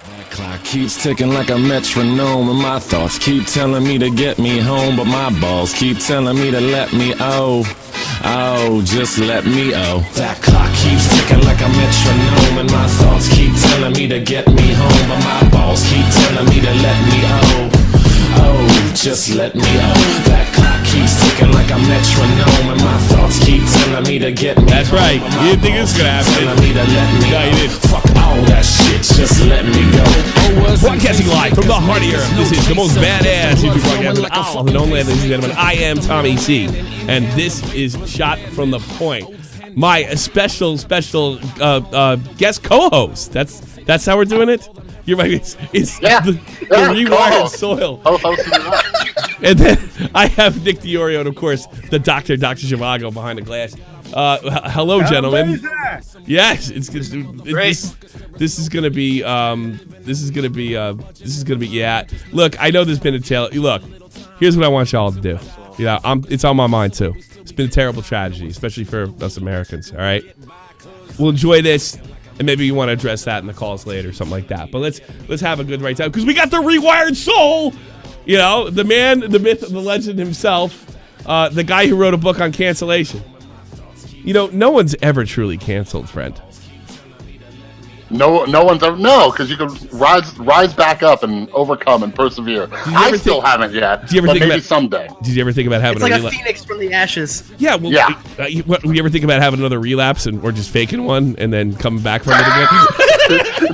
That clock keeps ticking like a metronome, and my thoughts keep telling me to get me home, but my balls keep telling me to let me just let me That clock keeps ticking like a metronome, and my thoughts keep telling me to get me home, but my balls keep telling me to let me just let me That clock keeps ticking like a metronome, and my thoughts keep telling me to get me That's right. You didn't think it was gonna happen. Telling me to let me No, you didn't. Fuck all that shit, just let me go. Broadcasting live from the heart of Europe. This is the most badass YouTube broadcast on the known land, ladies and gentlemen. I am Tommy C, and this is Shot from the Point. My special guest co-host. That's how we're doing it. You're right. It's the Rewired Soul. And then I have Nick DiOrio, and of course the Dr. Zhivago behind the glass. Hello, gentlemen. Yes, it's great. This is gonna be. Yeah. Look, I know there's been a tale. Look, here's what I want y'all to do. Yeah, it's on my mind too. It's been a terrible tragedy, especially for us Americans. All right, we'll enjoy this. And maybe you want to address that in the calls later, something like that. But let's have a good right time, because we got the Rewired Soul. You know, the man, the myth, the legend himself, the guy who wrote a book on cancellation. You know, no one's ever truly canceled, friend. No one's ever because you can rise back up and overcome and persevere. I still haven't yet. Did you ever think maybe someday? Did you ever think about having? It's like a phoenix from the ashes. Yeah. Well, yeah. You ever think about having another relapse or just faking one and then coming back from it again?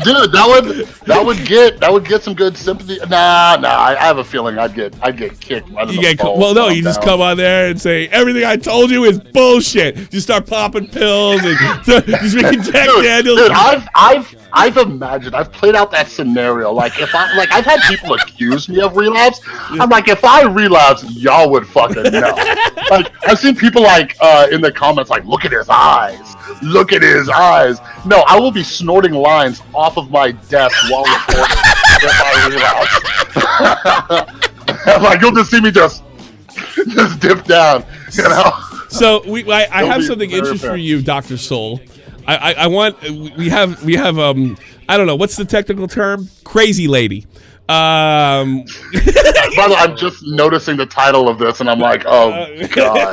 Dude, that would get some good sympathy. Nah. I have a feeling I'd get kicked. Well, no, you just come on there and say everything I told you is bullshit. Just start popping pills and just making Jack Daniels. Dude, I've imagined, I've played out that scenario. Like I've had people accuse me of relapse. I'm like, if I relapse, y'all would fucking know. Like I've seen people in the comments like, look at his eyes. Look at his eyes. No, I will be snorting lines off of my desk while recording if I relapse. I'm like, you'll just see me just dip down, you know. So I have something interesting for you, Dr. Soul. We have I don't know, what's the technical term? Crazy lady. Brother, I'm just noticing the title of this, and I'm like, oh god.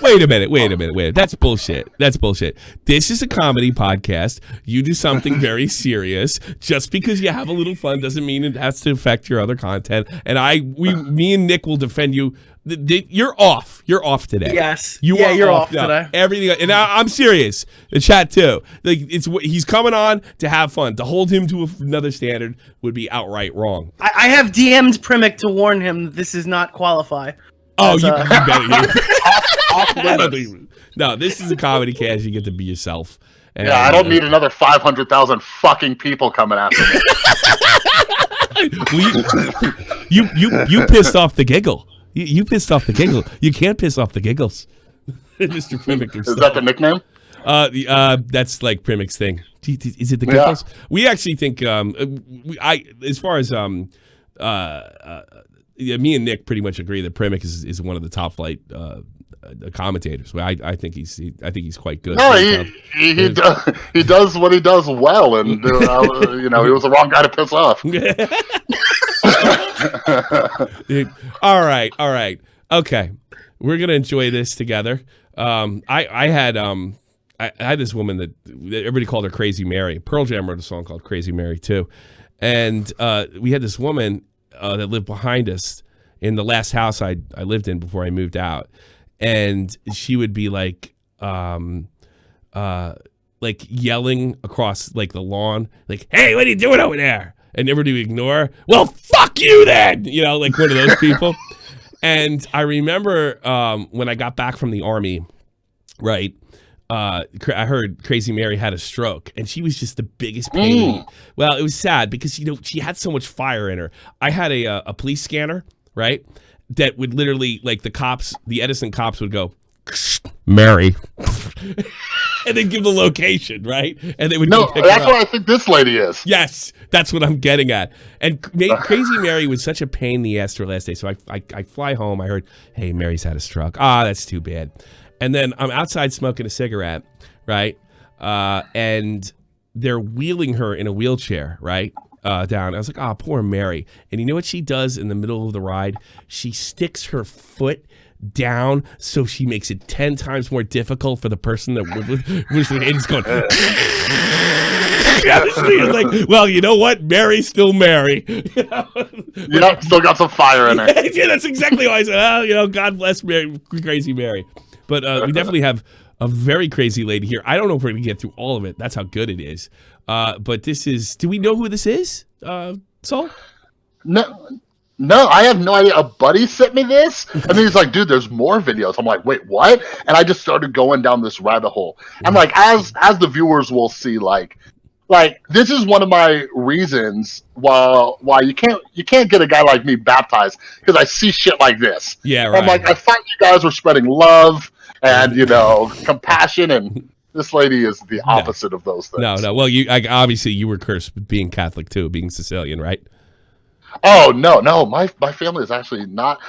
Wait a minute. That's bullshit. This is a comedy podcast. You do something very serious. Just because you have a little fun doesn't mean it has to affect your other content. And me and Nick will defend you. You're off. You're off today. Yes. You're off today. Everything. And I'm serious. The chat too. Like he's coming on to have fun. To hold him to another standard would be outright wrong. I have DM'd Primick to warn him that this is not qualify. Oh, you better. No, this is a comedy cast. You get to be yourself. And, yeah, I don't need another 500,000 fucking people coming after me. You pissed off the giggle. You pissed off the giggle. You can't piss off the giggles. Mr. Primick himself. Is that the nickname? That's like Primick's thing. Is it the giggles? Yeah. We actually think as far as me and Nick pretty much agree that Primick is one of the top flight commentators. I think he's quite good. No, he does what he does well, and he was the wrong guy to piss off. All right. Okay, we're gonna enjoy this together. I had this woman that everybody called her Crazy Mary. Pearl Jam wrote a song called Crazy Mary too, and we had this woman that lived behind us in the last house I lived in before I moved out, and she would be like yelling across like the lawn, like, "Hey, what are you doing over there?" And everybody would ignore. Well, fuck you then, like one of those people. And I remember when I got back from the army, right? I heard Crazy Mary had a stroke, and she was just the biggest pain. Well, it was sad because she had so much fire in her. I had a police scanner, right? That would literally, like, the Edison cops would go, Mary, and then give the location, right? And they would that's what I think this lady is. Yes, that's what I'm getting at. And Crazy Mary was such a pain in the ass to her last day. So I fly home. I heard, hey, Mary's had a stroke. That's too bad. And then I'm outside smoking a cigarette, right? And they're wheeling her in a wheelchair, right? Down. I was like, oh, poor Mary. And you know what she does in the middle of the ride? She sticks her foot down so she makes it 10 times more difficult for the person that was and it's going. It's like, well, you know what? Mary's still Mary. Yep, still got some fire in it. Yeah, that's exactly why I said, oh, you know, God bless Mary, crazy Mary. But we definitely have a very crazy lady here. I don't know if we're going to get through all of it. That's how good it is. But this is, do we know who this is, Soul? No, I have no idea. A buddy sent me this, and then he's like, dude, there's more videos. I'm like, wait, what? And I just started going down this rabbit hole. And like, as the viewers will see, like this is one of my reasons why you can't get a guy like me baptized, because I see shit like this. Yeah, right. I'm like, I thought you guys were spreading love and, you know, compassion, and this lady is the opposite of those things. No. Well, obviously you were cursed being Catholic too, being Sicilian, right? Oh no, my family is actually not.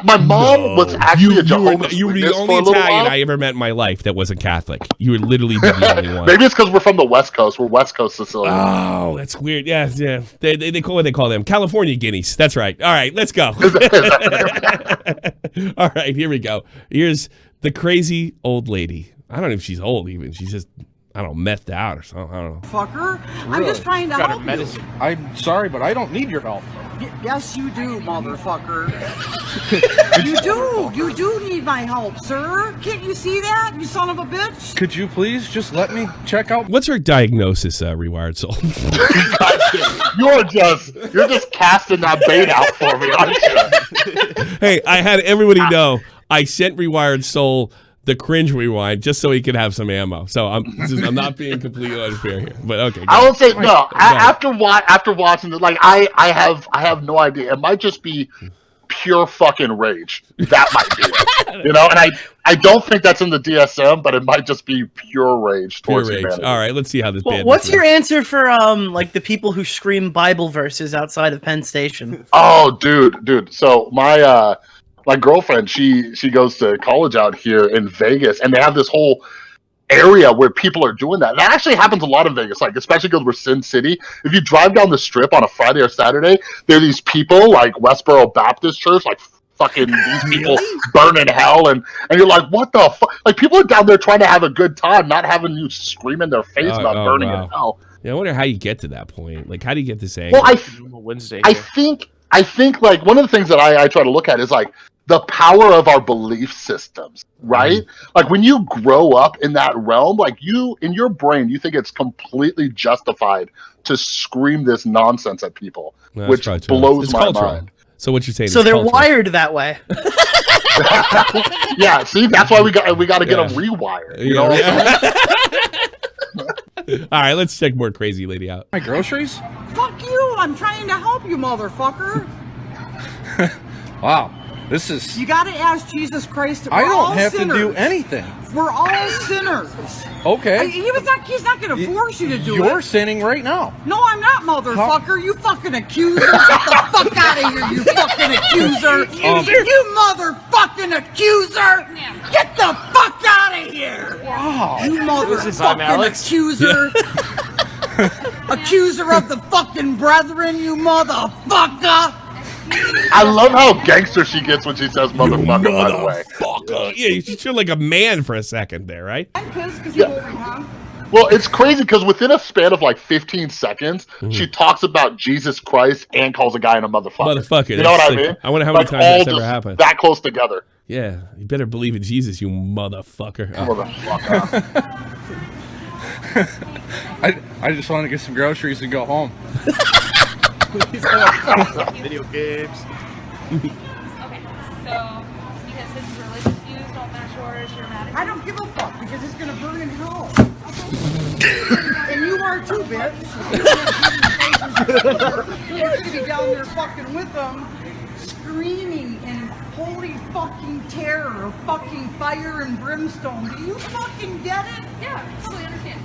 My mom was actually a Jehovah's Witness. You were the only Italian I ever met in my life that wasn't Catholic. You were literally the only one. Maybe it's because we're from the West Coast. We're West Coast Sicilian. Oh, that's weird. Yeah. They call them California guineas. That's right. All right, let's go. All right, here we go. Here's the crazy old lady. I don't know if she's old even. She's just, I don't know, methed out or something. I don't know. Fucker. I'm just trying to help you. I'm sorry, but I don't need your help. Yes, you do, motherfucker. You do need my help, sir. Can't you see that, you son of a bitch? Could you please just let me check out? What's her diagnosis, Rewired Soul? You're just casting that bait out for me, aren't you? Hey, I had everybody know I sent Rewired Soul the cringe rewind just so he could have some ammo. So I'm not being completely unfair here. But okay. I will say no. After watching it, like I have no idea. It might just be pure fucking rage. That might be it. You know, and I don't think that's in the DSM, but it might just be pure rage towards humanity. All right, let's see how this. What's your answer for like the people who scream Bible verses outside of Penn Station? Oh, dude. So my girlfriend, she goes to college out here in Vegas, and they have this whole area where people are doing that. That actually happens a lot in Vegas, like especially because we're Sin City. If you drive down the strip on a Friday or Saturday, there are these people like Westboro Baptist Church, like fucking these people burn in hell, and you're like, what the fuck? Like people are down there trying to have a good time, not having you scream in their face about burning in hell. Yeah, I wonder how you get to that point. Like, how do you get this angry? Well, I think like one of the things that I try to look at is like the power of our belief systems, right? Like when you grow up in that realm, like in your brain, you think it's completely justified to scream this nonsense at people, which blows my mind. So what you're saying? So they're wired that way. Yeah, see, that's why we got to get them rewired. You know? All right, let's check more crazy lady out. My groceries? Fuck you! I'm trying to help you, motherfucker. Wow. This is... You gotta ask Jesus Christ. I don't have to do anything. We're all sinners. Okay. He's not gonna force you to do it. You're sinning right now. No, I'm not, motherfucker. You fucking accuser. Get the fuck out of here, you fucking accuser. You motherfucking accuser. Get the fuck out of here. Wow. You motherfucking accuser. Accuser of the fucking brethren, you motherfucker. I love how gangster she gets when she says motherfucker, by the way. Yeah, you feel like a man for a second there, right? I'm pissed because you're moving, huh? Well, it's crazy because within a span of like 15 seconds, she talks about Jesus Christ and calls a guy a motherfucker. You know what I mean? I wonder how many times that's ever happened. That close together. Yeah, you better believe in Jesus, you motherfucker. Motherfucker. I just want to get some groceries and go home. Video games. Okay, so because his religious views don't match yours, you're mad at him? I don't give a fuck because it's gonna burn in hell. And you are too, bitch. You're gonna be down there fucking with them, screaming in holy fucking terror of fucking fire and brimstone. Do you fucking get it? Yeah, totally understand.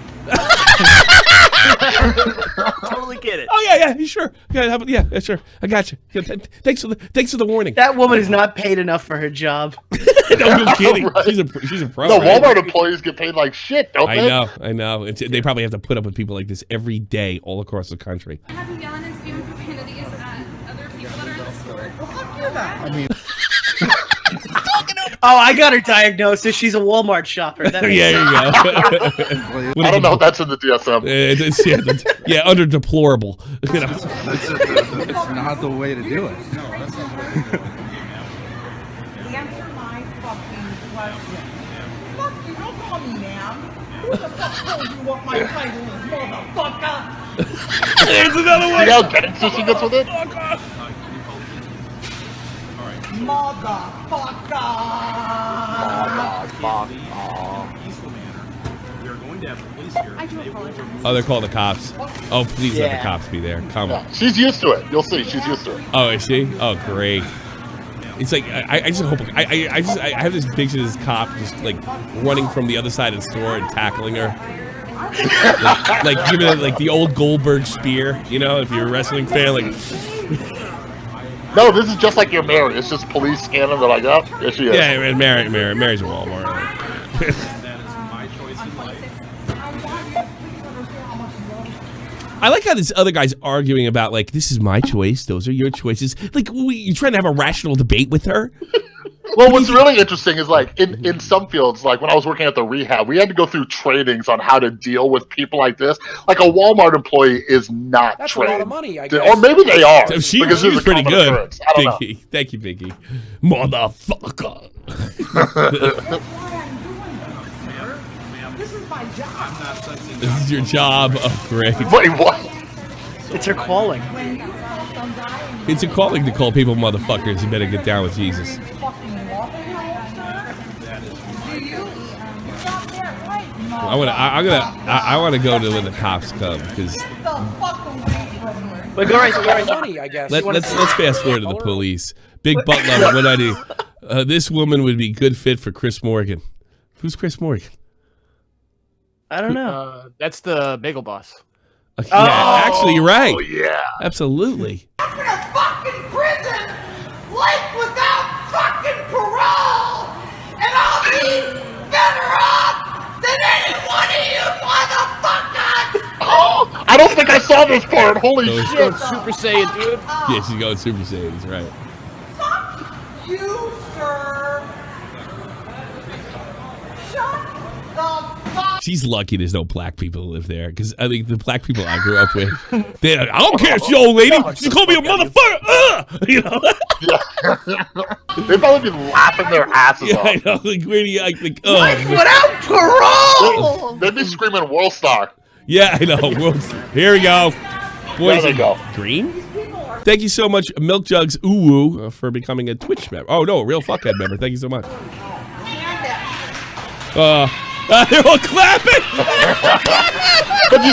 Totally get it. Oh yeah, sure. Yeah, sure. I got you. Yeah, thanks for the warning. That woman is not paid enough for her job. No kidding. Right. She's a pro. No, right? Walmart employees get paid like shit, don't they? I know. They probably have to put up with people like this every day all across the country. Have you yelling and spewing profanities at other people that are in the store? I mean, Oh, I got her diagnosis. She's a Walmart shopper. That makes Yeah, sense. there you go. I don't know if that's in the DSM. Yeah, under deplorable. You know. it's not the way to do it. Answer my fucking question. Fuck you, don't call me ma'am. Who the fuck told you what my title is, motherfucker? There's another one. See how gangster she gets with it? I do apologize. Oh, they're calling the cops. Oh, please let the Yeah. cops be there. Come on. Yeah, she's used to it. You'll see. She's used to it. Oh, is she? Oh, great. It's like I just hope I have this picture of this cop just like running from the other side of the store and tackling her, like giving it like the old Goldberg spear. You know, if you're a wrestling fan, like No, this is just like your Mary. It's just police scanning. They're like, oh, there she is. yeah, and Mary's a Walmart. I like how this other guy's arguing about like this is my choice, those are your choices. Like you trying to have a rational debate with her? Well, what's really interesting is like in some fields, like when I was working at the rehab, we had to go through trainings on how to deal with people like this. Like a Walmart employee is not That's trained. a lot of money, I guess. Or maybe they are. She because was it's a pretty common good. occurrence. I don't know. Pinky. Thank you, Pinky. Motherfucker. This is my job. This is your job. Oh, great. Wait, what? It's her calling. When you tell somebody It's a calling to call people motherfuckers. You better get down with Jesus. fucking walking home, sir, do you stop that right? I want to go to when the cops come because Get the fuck away from her. But go right, Money, I guess. let's fast forward to the police. Big butt lover. What I do? This woman would be good fit for Chris Morgan. Who's Chris Morgan? I don't know. That's the Bagel Boss. Yeah, actually, you're right. Oh, yeah. Absolutely. I'm in a fucking prison, like without fucking parole, and I'll be better off than any one of you motherfuckers! Oh, I don't think I saw this part. Holy Those- shit. Super Saiyan, dude. Yeah, she's going Super Saiyan. He's right. Fuck you, sir! Shut the fuck She's lucky there's no black people who live there because I think the black people I grew up with, they're like, I don't care if she's old lady. She called me a motherfucker. You know? Yeah. They'd probably be laughing their asses Yeah, off. I know. Like, where do you like? Without parole. They'd be screaming World Star. Yeah, I know. Here we go. Boys, There they go. Green. Thank you so much, Milk Jugs Uwu, for becoming a Twitch member. Oh no, a real fuckhead member. Thank you so much. They're all clapping. But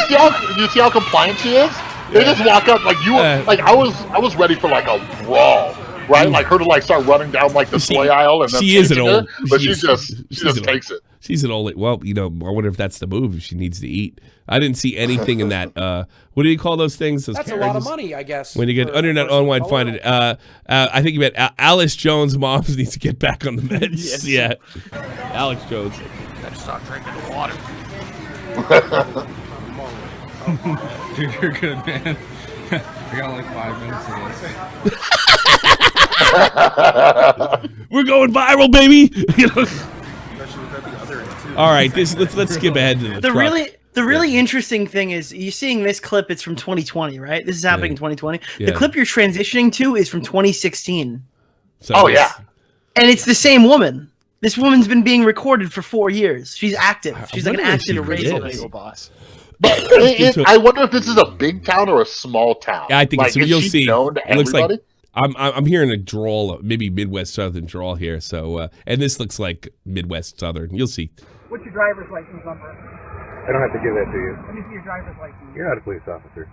you see how compliant she is? They just walk up like you were, like I was ready for like a brawl, right? Like her to like start running down like the toy aisle and then she is an chasing her, old, but she's she just takes it. She's an old. Well, you know, I wonder if that's the move. If she needs to eat. I didn't see anything in that. What do you call those things? Those That's a carriages? lot of money, I guess. When you get for internet a person online, of find color. it. I think you meant Alice Jones' mom needs to get back on the meds. Yes. Yeah, Alex Jones. Gotta stop drinking the water. Dude, you're good, man. I got like 5 minutes of this. We're going viral, baby. You know? All right, let's skip ahead to the truck. The really interesting thing is you're seeing this clip. It's from 2020, right? This is happening in 2020. Yeah. The clip you're transitioning to is from 2016, So Oh this- yeah. and it's the same woman. This woman's been being recorded for 4 years. She's active. She's like an wonder if she active really racial is. lady. Bagel Boss. I wonder if this is a big town or a small town. Yeah, I think like, it's, is you'll she see. known to It looks like everybody? I'm hearing a drawl, maybe Midwest Southern drawl here. So and this looks like Midwest Southern. You'll see. What's your driver's license number? I don't have to give that to you. Let me see your driver's license. You're not a police officer.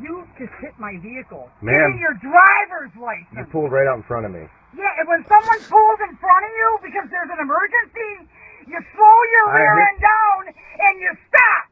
You just hit my vehicle. Ma'am. Give me your driver's You license. pulled right out in front of me. Yeah, and when someone pulls in front of you because there's an emergency, you slow your rear end down and you stop.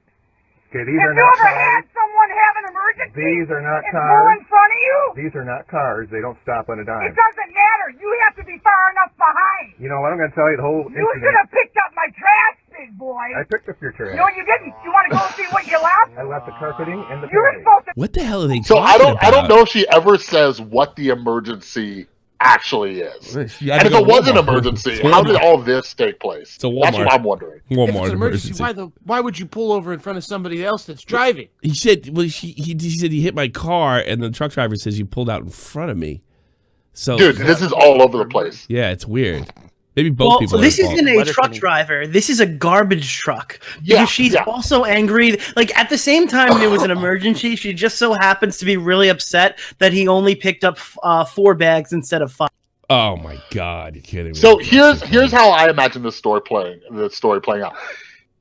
Okay, these Have are you not ever cars. had someone have an emergency These are not and cars. pull in front of you? These are not cars. They don't stop on a It dime. doesn't matter. You have to be far enough behind. You know what? I'm going to tell you the whole You should incident. have picked up my trash, big boy. I picked up your trash. No, you didn't. You want to go see what you left? I left the carpeting in the You were patio. supposed to. What the hell are they So talking about? I don't know if she ever says what the emergency actually is. She had And to if go it was an Walmart. emergency, It's how did Walmart. all this take place? It's a That's Walmart. what I'm wondering. If Walmart it's an emergency. emergency, why would you pull over in front of somebody else that's driving? He said, well, he said he hit my car, and the truck driver says you pulled out in front of me. So, Dude, this is all over the place. yeah, it's weird. Maybe both Well, people. this are at fault. isn't a Letter truck penny. driver. This is a garbage truck. Yeah, Because she's yeah. also angry. Like, at the same time there was an emergency, she just so happens to be really upset that he only picked up 4 bags instead of 5. Oh my God, you're kidding me. So here's how I imagine this story playing out.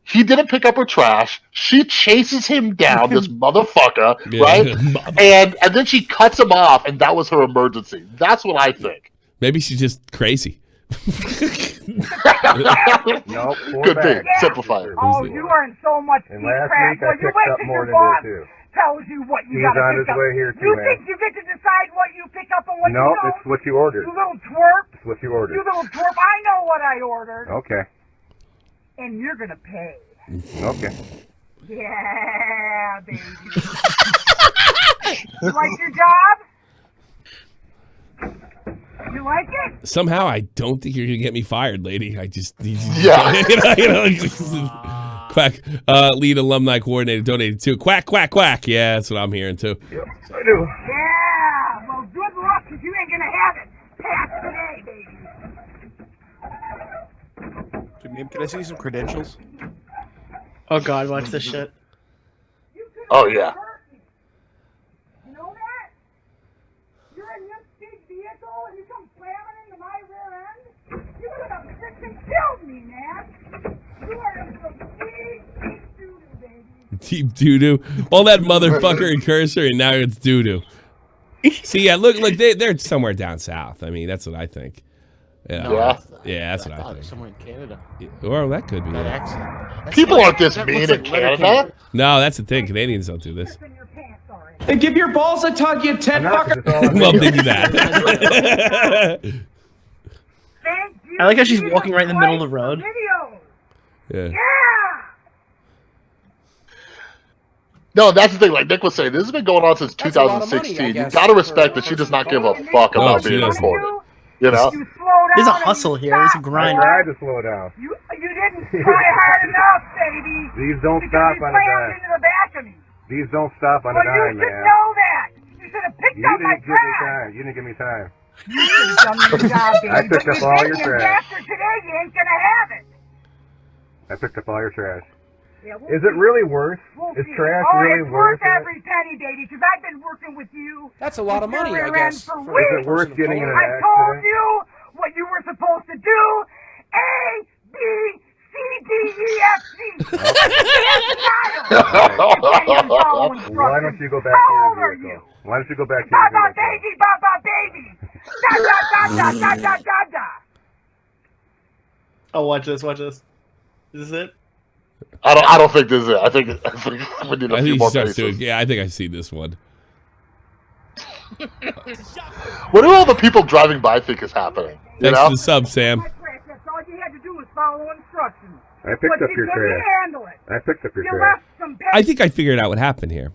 He didn't pick up her trash. She chases him down, this motherfucker, Yeah. right? And then she cuts him off, and that was her emergency. That's what I think. Maybe she's just crazy. Nope, 4 Could be. bags. Simplify it. Oh, you are in so much And deep last crap. week I Well, you picked wait up till more your than boss this, too. tells you what you He's gotta on pick his up. way here, too, You man. think you get to decide what you pick up and what No, you don't? it's what you ordered. You little twerp. It's what you ordered. You little twerp. I know what I ordered. Okay. And you're gonna pay. Okay. Yeah, baby. You like your job? You like it? Somehow, I don't think you're gonna get me fired, lady. I just, Yeah. Quack, lead alumni coordinator donated too. Quack, quack, quack. Yeah, that's what I'm hearing too. Yep, I do. Yeah. Well, good luck, 'cause you ain't gonna have it. Pass today, baby. Dude, maybe, can I see some credentials? Oh God, watch this shit. Oh, yeah. You know that? You're in this big vehicle and you come slamming into my rear end? You could have freaking killed me, man. You are in some deep doo-doo, baby. Deep doo-doo. All that motherfucker and cursor, and now it's doo-doo. See, yeah, look, they're somewhere down south. I mean, that's what I think. Yeah, Yeah. yeah, that's what I thought think. somewhere in Canada. Well, that could be. That Yeah. accent. That's People like- aren't this that mean looks in like Letterkenny. Canada. No, that's the thing. Canadians don't do this. It's in your pants already. And give your balls a tug, you tent I'm not, 'cause fucker. it's all on Well, video. they do that. Thank you. I like how she's Jesus walking right in the middle of the Christ road. for videos. Yeah. Yeah. No, that's the thing. Like Nick was saying, this has been going on since That's a lot of money, I 2016. You guess, gotta respect for that she a does person not give a calling. fuck No, about she being doesn't. recorded. You know? You slow down. There's a and you hustle here. There's a stop, I grind. tried to slow down. You didn't try hard enough, baby. These don't Because stop you on a slammed dime. into the back of me. These don't stop on Well, a dime, you should man. know that. You should have picked You up my didn't give me trash. time. You didn't give me time. You should have done your job, baby. I picked But up you all didn't, your and trash. after today, you ain't gonna have it. I picked up all your trash. Yeah, we'll Is it see. really worth? We'll Is see. trash Oh, really it's worth worth it? every penny, baby, because I've been working with you. That's a lot of with your money, I rear guess. end for for a weeks. Is it worth person of getting in color. an I told accident? you what you were supposed to do. A, B, C, D, E, F, G. Why don't you go back How to old your are you? vehicle? Why don't you go back to Baba your vehicle? baby, baba baby. Da da da da da da da da. Oh, watch this. Watch this. Is this it? I don't think this is it. I think we need a I few think more she starts paces. doing. Yeah, I think I've seen this one. What do all the people driving by think is happening? You Thanks know? for the sub, Sam. My trash, that's all you had to do was follow instructions. I picked But up you your couldn't trash. handle it. I picked up your You trash. left some I think I figured out what happened here.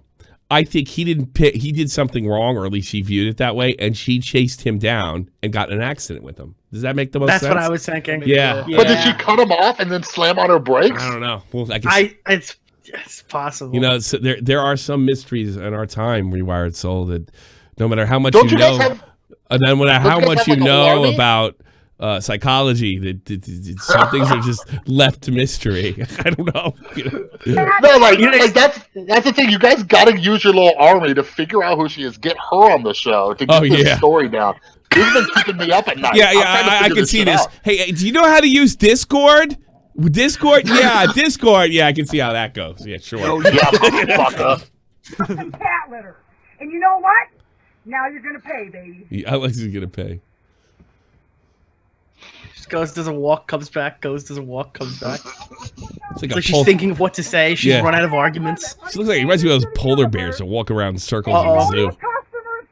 I think he didn't pick, he did something wrong, or at least she viewed it that way, and she chased him down and got in an accident with him. Does that make the most That's sense? what I was thinking. Yeah. But did she cut him off and then slam on her brakes? I don't know. Well, I guess, It's possible. you know, so there are some mysteries in our time, Rewired Soul, that no matter how much Don't you you guys know, have- no matter how you guys much have, you like, a know warning? about psychology, that some things are just left to mystery. I don't know. You know? No, like that's the thing. You guys got to use your little army to figure out who she is. Get her on the show to get Oh, this yeah. story down. This has been keeping me up at night. Yeah, I'm trying to I figure can see shit this. out. Hey, do you know how to use Discord? Discord? Yeah, Discord. Yeah, I can see how that goes. Yeah, sure. Oh, yeah, motherfucker. cat litter. And you know what? Now you're gonna pay, baby. Alex is gonna pay. Goes, does a walk, comes back. Goes, does a walk, comes back. It's It's like she's thinking of what to say. She's Yeah. run out of arguments. She looks like it reminds me of those polar bears that walk around in circles in the Uh-oh. zoo. Customers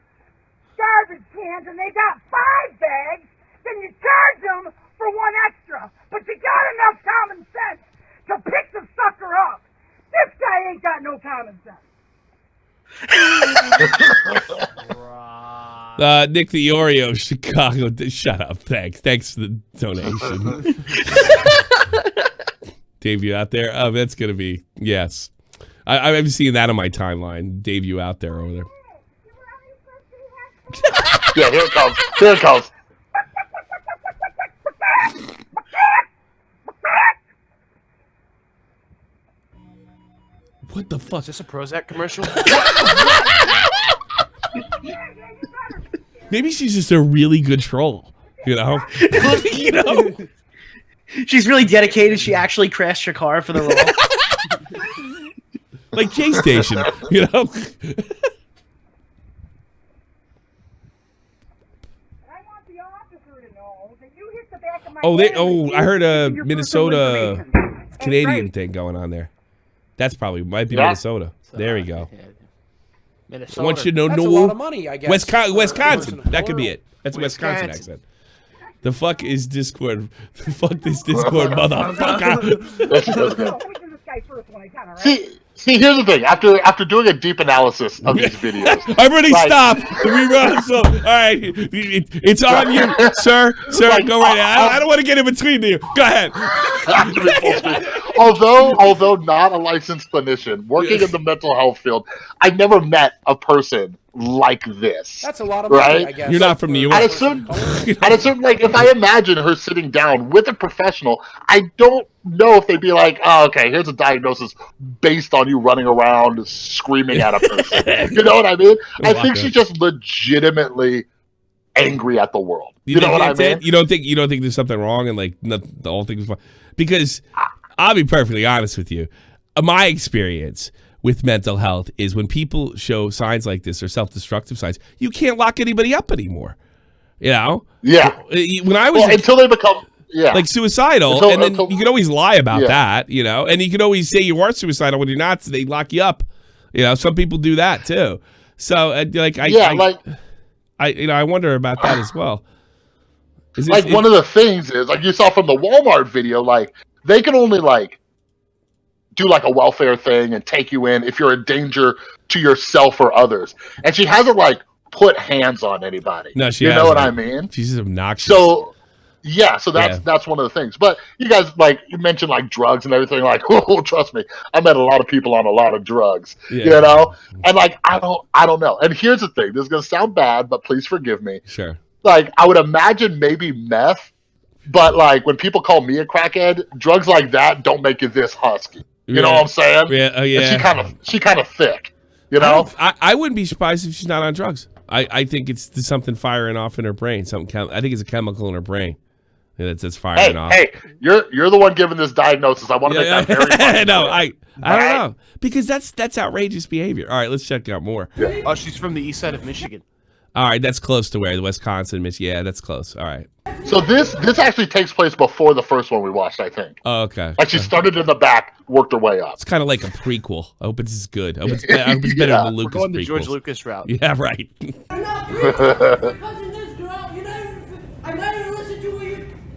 garbage cans and they got 5 bags, then you charge them for 1 extra. But you got enough common sense to pick the sucker up. This guy ain't got no common sense. Nick the Oreo, Chicago. Shut up. Thanks for the donation. Dave, you out there? Oh, that's gonna be yes. I've seen that on my timeline. Dave, you out there over there? Yeah, here it comes. Here it comes. What the fuck? Is this a Prozac commercial? Maybe she's just a really good troll. You know? You know? She's really dedicated. She actually crashed her car for the role. Like J Station, you know? I want the officer to know that you hit the back of my head. I heard a your Minnesota personal information. Canadian Right. thing going on there. That's probably might be Yeah. Minnesota. There we go. Minnesota. I want you to know That's a lot of money, I guess. Wisconsin. For- That could be it. That's a Wisconsin Wisconsin. accent. The fuck is Discord? The fuck this Discord motherfucker. Poison this guy first when I can, all right? See, here's the thing. After doing a deep analysis of these videos, I've already like- stopped. We run so. All right, it's on you, sir. Sir, Like, go right ahead. I don't want to get in between you. Go ahead. although not a licensed clinician, working in the mental health field, I never met a person like this. That's a lot of money, Right? I guess. You're not from New York. At a certain, like, if I imagine her sitting down with a professional, I don't know if they'd be like, oh, okay, here's a diagnosis based on you running around screaming at a person. You know what I mean? I think she's just legitimately angry at the world. You know what I mean? You don't think there's something wrong and like the whole thing is fine? Because I'll be perfectly honest with you. My experience with mental health is when people show signs like this or self-destructive signs, you can't lock anybody up anymore. You know? Yeah. When I was until they become like suicidal, and then you can always lie about that, you know, and you can always say you are suicidal when you're not. So they lock you up. You know, some people do that too. So I wonder about that as well. One of the things is, like you saw from the Walmart video, like they can only like do like a welfare thing and take you in if you're a danger to yourself or others. And she hasn't like put hands on anybody. No, she you hasn't. know what I mean? She's just obnoxious. So yeah, so that's one of the things. But you guys, like, you mentioned like drugs and everything. Like, oh, trust me, I met a lot of people on a lot of drugs. Yeah. You know, and like I don't know. And here's the thing: this is gonna sound bad, but please forgive me. Sure. Like, I would imagine maybe meth, but like when people call me a crackhead, drugs like that don't make you this husky. You know what I'm saying? Yeah. Oh, yeah. And she kind of thick. You know. I wouldn't be surprised if she's not on drugs. I think it's something firing off in her brain. I think it's a chemical in her brain that's firing off. Hey, you're the one giving this diagnosis. I want to make that very funny. No, I don't know, because that's outrageous behavior. All right, let's check out more. Yeah. Oh, she's from the east side of Michigan. All right, that's close to where the Wisconsin, Michigan. Yeah, that's close. All right. So this actually takes place before the first one we watched, I think. Oh, okay. Like she started in the back, worked her way up. It's kind of like a prequel. I hope it's good. I hope it's better than the Lucas We're going the prequels. George Lucas route. Yeah, right. I'm not preaching because in this girl, I'm not even listening to what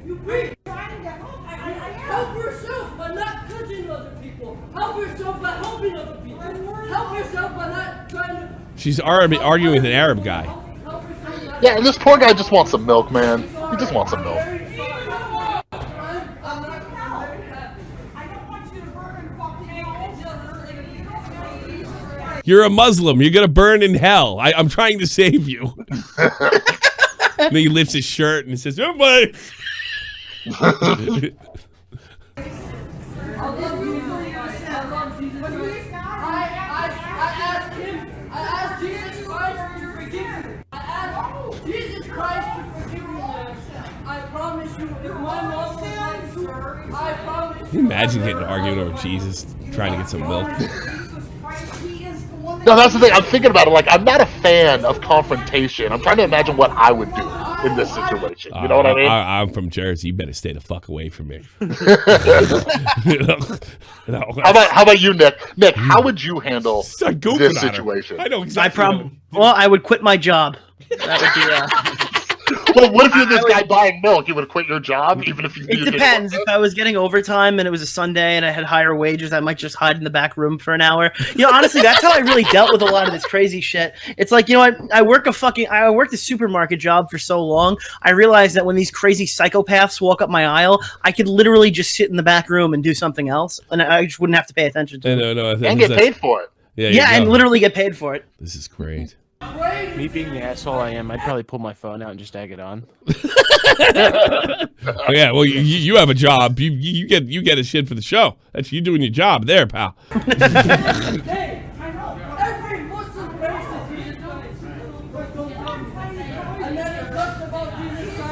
you preach. Trying to help yourself by not cussing other people. Help yourself by helping other people. Help yourself by not trying to. She's arguing with an Arab guy. Yeah, and this poor guy just wants some milk, man. He just wants some milk. You're a Muslim. You're gonna burn in hell. I'm trying to save you. And then he lifts his shirt and says, "Oh my." I asked Jesus Christ to forgive me. I asked Jesus Christ to forgive me. I promise you, if my mom was like you, I promise Can you imagine getting an argument over Jesus, trying to get some milk? No, that's the thing. I'm thinking about it. Like, I'm not a fan of confrontation. I'm trying to imagine what I would do. in this situation. You know what I mean? I'm from Jersey. You better stay the fuck away from me. How about you, Nick? Nick, how would you handle this situation? I know exactly. Well, I would quit my job. That would be. Well, what if you're this guy buying milk? You would quit your job even if you. It depends. If I was getting overtime and it was a Sunday and I had higher wages, I might just hide in the back room for an hour. You know, honestly, that's how I really dealt with a lot of this crazy shit. It's like, you know what? I worked a supermarket job for so long. I realized that when these crazy psychopaths walk up my aisle, I could literally just sit in the back room and do something else, and I just wouldn't have to pay attention to it. No, and get paid for it. Yeah, and literally get paid for it. This is great. Me being the asshole I am, I'd probably pull my phone out and just egg it on. Oh, yeah, well, you have a job. You get a shit for the show. That's you doing your job there, pal. Hey, I know. Every Muslim race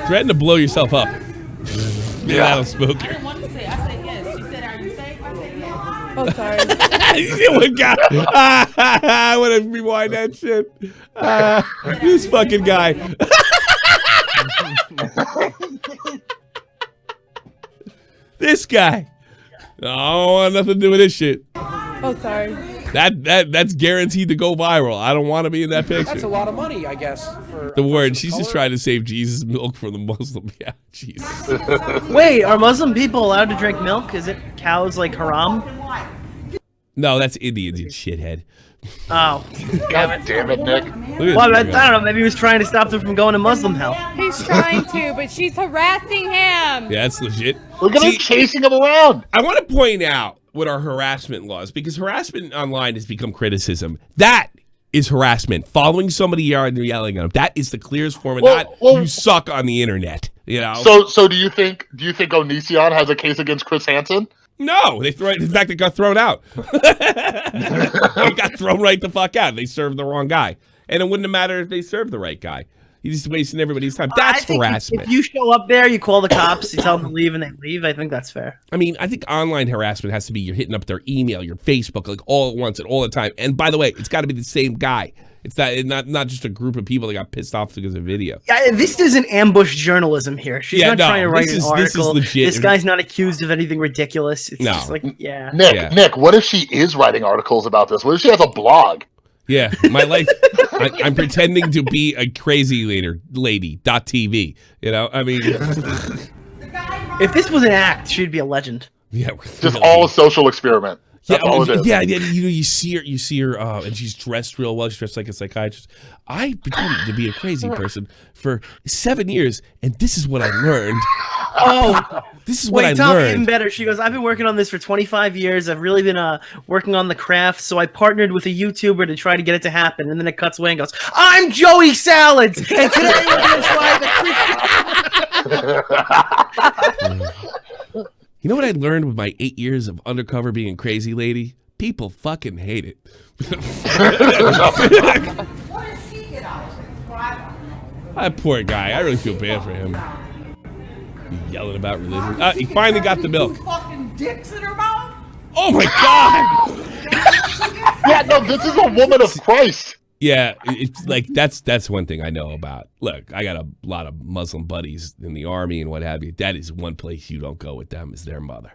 Threaten to blow yourself up. Yeah, that'll smoke I you. didn't want to say. I said yes. She said, "Are you safe?" I said yes. Oh, sorry. You see what guy? I want to rewind that shit. This fucking guy. This guy. No, I don't want nothing to do with this shit. Oh, sorry. That's guaranteed to go viral. I don't want to be in that picture. That's a lot of money, I guess. For the word. She's just trying to save Jesus' milk from the Muslim. Yeah, Jesus. Wait, are Muslim people allowed to drink milk? Is it cows like haram? No, that's Indians, you shithead. Oh. God damn it, Nick. Well, I don't know. Maybe he was trying to stop them from going to Muslim hell. He's trying to, but she's harassing him. Yeah, that's legit. Look at him chasing him around. I want to point out what our harassment laws, because harassment online has become criticism. That is harassment. Following somebody yard and yelling at them. That is the clearest form of you suck on the internet. You know. So do you think Onision has a case against Chris Hansen? No, in fact, it got thrown out. It got thrown right the fuck out. They served the wrong guy, and it wouldn't have mattered if they served the right guy. You're just wasting everybody's time. That's harassment. If you show up there, you call the cops, you tell them to leave, and they leave. I think that's fair. I mean, I think online harassment has to be you're hitting up their email, your Facebook, like all at once and all the time. And by the way, it's got to be the same guy. It's not just a group of people that got pissed off because of video. Yeah, this isn't ambush journalism here. She's not trying to write an article. This is legit. This guy's not accused of anything ridiculous. It's just like, Nick, what if she is writing articles about this? What if she has a blog? Yeah, my life. I'm pretending to be a crazy lady.tv. You know, I mean, if this was an act, she'd be a legend. Yeah, just all a social experiment. Yeah, you see her, and she's dressed real well. She's dressed like a psychiatrist. I pretended to be a crazy person for 7 years, and this is what I learned. Oh, this is what I learned. Even better. She goes, I've been working on this for 25 years. I've really been working on the craft, so I partnered with a YouTuber to try to get it to happen. And then it cuts away and goes, I'm Joey Salads, and today we're going to try the You know what I learned with my 8 years of undercover being a crazy lady? People fucking hate it. That poor guy. I really feel bad for him. He's yelling about religion. He finally got the milk. Fucking dicks in her mouth. Oh my God! Yeah, no, this is a woman of Christ. Yeah, it's like that's one thing I know about. Look, I got a lot of Muslim buddies in the army and what have you. That is one place you don't go with them is their mother.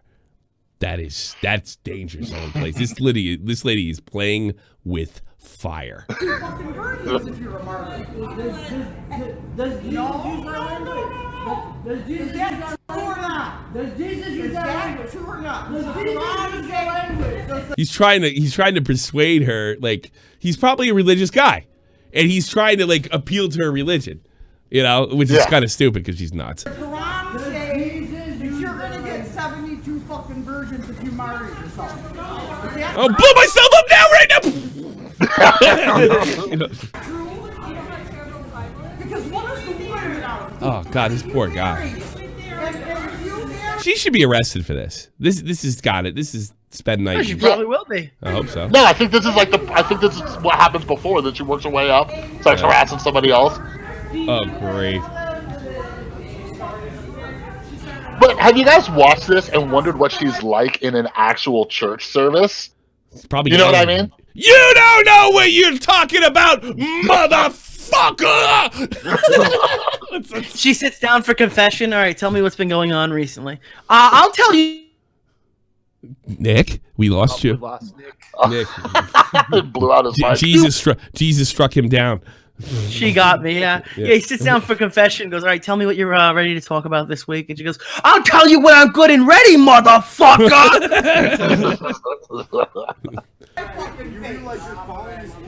That's dangerous. Only place. This lady is playing with fire. He's trying to persuade her. Like, he's probably a religious guy, and he's trying to like appeal to her religion, you know, which is kind of stupid because she's nuts. The Quran says you're gonna get 72 fucking virgins if you marry yourself. I'll blow myself up now, right now. Because what is the woman out of? Oh God, this poor guy. She should be arrested for this. This has got it. This is spend night. She probably will be. I hope so. No, I think this is what happens before that she works her way up, starts harassing somebody else. Oh great. But have you guys watched this and wondered what she's like in an actual church service? It's probably what I mean? You don't know what you're talking about, motherfucker! motherfucker. She sits down for confession. All right, tell me what's been going on recently. I'll tell you. Nick, we lost you. We lost Nick. Nick, It blew out his mic. Jesus struck him down. She got me, yeah. He sits down for confession, goes, all right, tell me what you're ready to talk about this week. And she goes, I'll tell you when I'm good and ready, motherfucker!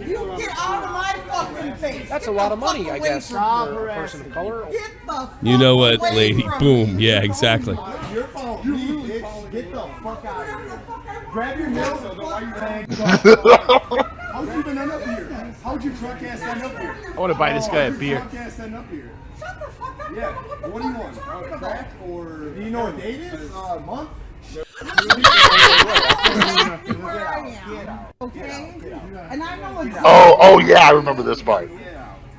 You get out of my fucking face. That's a lot of money, I guess, for a person of color. Get the You know what, fuck away lady? from Boom. me. Yeah, exactly. You're following me, bitch. Get the fuck out of here. Grab your nails, so why you saying how'd you even end up here? How'd your drunk ass end up here? I want to buy this guy a beer. Drunk ass end up here? Shut the fuck up. Yeah. What do you want? Crack or do you know what date is? Month? Where I am, okay? And I know exactly. Oh yeah, I remember this part.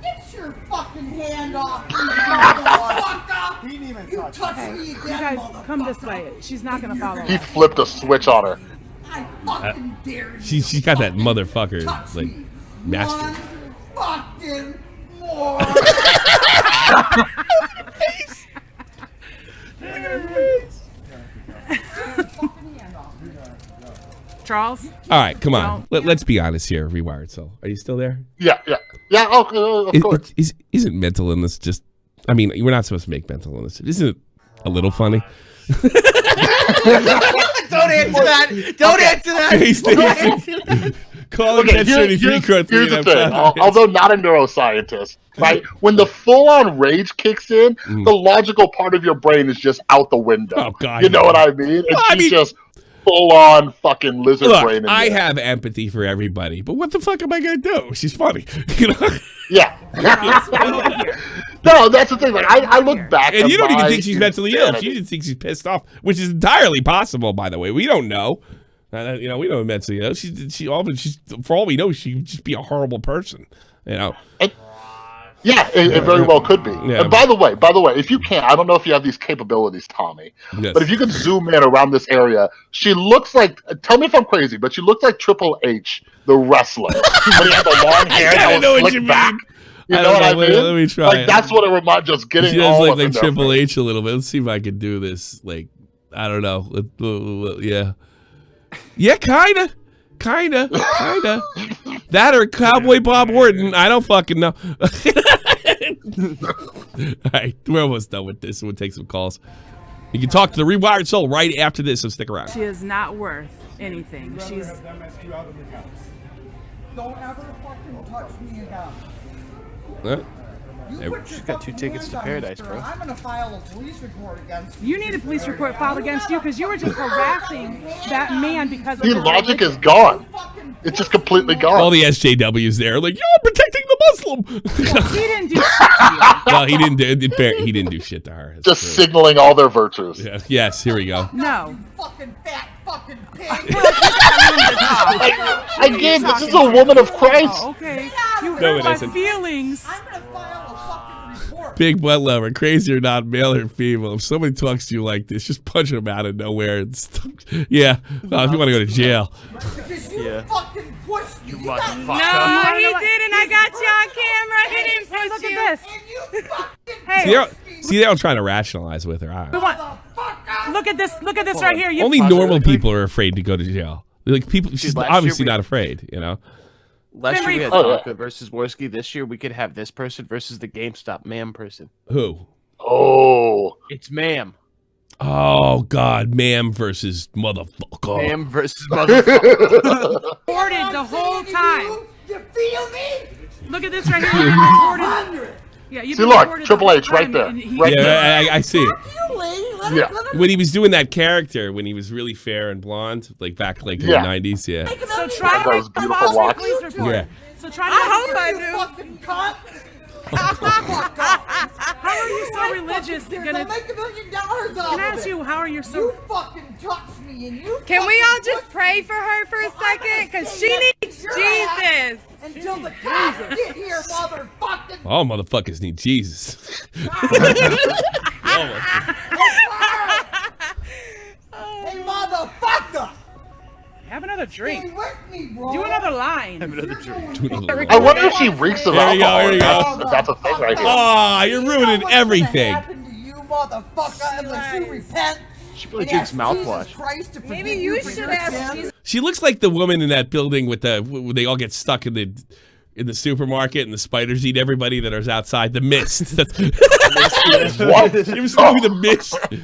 Get your fucking hand off me, motherfucker! He didn't even You touch touch me. me You again, guys, motherfucker. come this way. She's not gonna follow He us. flipped a switch on her. I fucking dare you. She's got that motherfucker Touch like me. master. One fucking more. Charles? All right, come on. Let's be honest here, Rewired Soul. Are you still there? Yeah. Oh, of course. Isn't mental illness just? I mean, we're not supposed to make mental illness. Isn't it a little funny? Don't answer that! Don't answer that! Call Okay, here's the thing. Although not a neuroscientist, right? When the full-on rage kicks in, the logical part of your brain is just out the window. Oh God! You know what I mean? And Well, I she's mean- just full-on fucking lizard brain. Look, I have empathy for everybody, but what the fuck am I gonna do? She's funny, you know. Yeah. No, that's the thing. Like I look back, And at you don't even my think she's mentally ill. insanity. She just thinks she's pissed off, which is entirely possible, by the way. We don't know. You know, we don't mentally ill. She's for all we know, she could just be a horrible person. You know. Yeah, it very well could be. Yeah. And by the way, if you can, I don't know if you have these capabilities, Tommy, Yes. but if you could zoom in around this area, she looks like, tell me if I'm crazy, but she looks like Triple H, the wrestler. When he had the long hair that know was what you slicked back. mean. You I know don't what I know. mean? Let me try Like, it. that's what it reminds, just getting She does all look up in like their Triple face. H a little bit. Let's see if I can do this. Like, I don't know. Yeah. Yeah, kinda. That or Cowboy Bob Orton. I don't fucking know. All right, we're almost done with this. We'll take some calls. You can talk to the Rewired Soul right after this, so stick around. She is not worth anything. She's. Don't ever fucking touch me again. Huh? She's got 2 tickets to paradise, bro. I'm gonna file a police report against you. You need a police report filed against you because you were just harassing that man because of The his logic religion. is gone. It's just completely gone. All the SJWs there, like, you're protecting the Muslim. He didn't do shit to you. Well, he didn't do shit to her. That's just true. signaling all their virtues. Yeah. Yes, here we go. No. Fucking fat fucking pig. Again, this is a woman of Christ. Oh, okay. You No, hurt it my isn't. feelings. I'm gonna file a fucking report. Big butt lover, crazy or not, male or female. If somebody talks to you like this, just punch them out of nowhere. Yeah, if you want to go to jail. Because you fucking pushed me. You No, he didn't. I got you on camera. He didn't push Look you. at this. And you fucking Hey, See, they're all trying to rationalize with her. look at this. Look at this right here. You Only normal people are afraid to go to jail. Like people, she's last year obviously we- not afraid. You know. Last year we had Oh, yeah. Tonka versus Worski. This year we could have this person versus the GameStop ma'am person. Who? Oh. It's ma'am. Oh God, ma'am versus motherfucker. Ma'am versus motherfucker. recorded the whole time. You feel me? Look at this right here. You've been recorded. Yeah, you've See, been look, recorded the Triple whole H right time, there. and he- Right there. Yeah, I see it. You lady. Yeah. Let him When he was doing that character, when he was really fair and blonde, like back like in Yeah. the '90s. Yeah. So make try to Those make a beautiful false locks. police report. Yeah. So try to. I fucking cunt. How are you so religious? They're Gonna, gonna make $1 million off can I of ask it. you how are you so? You fucking touched me and you. Can we all fucking just pushed pray me. for her for a So I'm gonna second? Because stay she next needs to your ass Jesus. until the cops get here, motherfucking. All motherfuckers need Jesus. Hey, motherfucker! Have another drink. Stay with me, bro. Do another line. Have another drink. I wonder if she reeks of Here we go, alcohol. here we go. If that's a thing right here. Oh, you're ruining everything. Happen to you, motherfucker, unless you repent. She really and drinks ask mouthwash. Jesus Christ to Maybe forgive you for should your ask sins. Jesus. She looks like the woman in that building with when they all get stuck in the supermarket and the spiders eat everybody that is outside. The Mist. That's, What? it was the movie The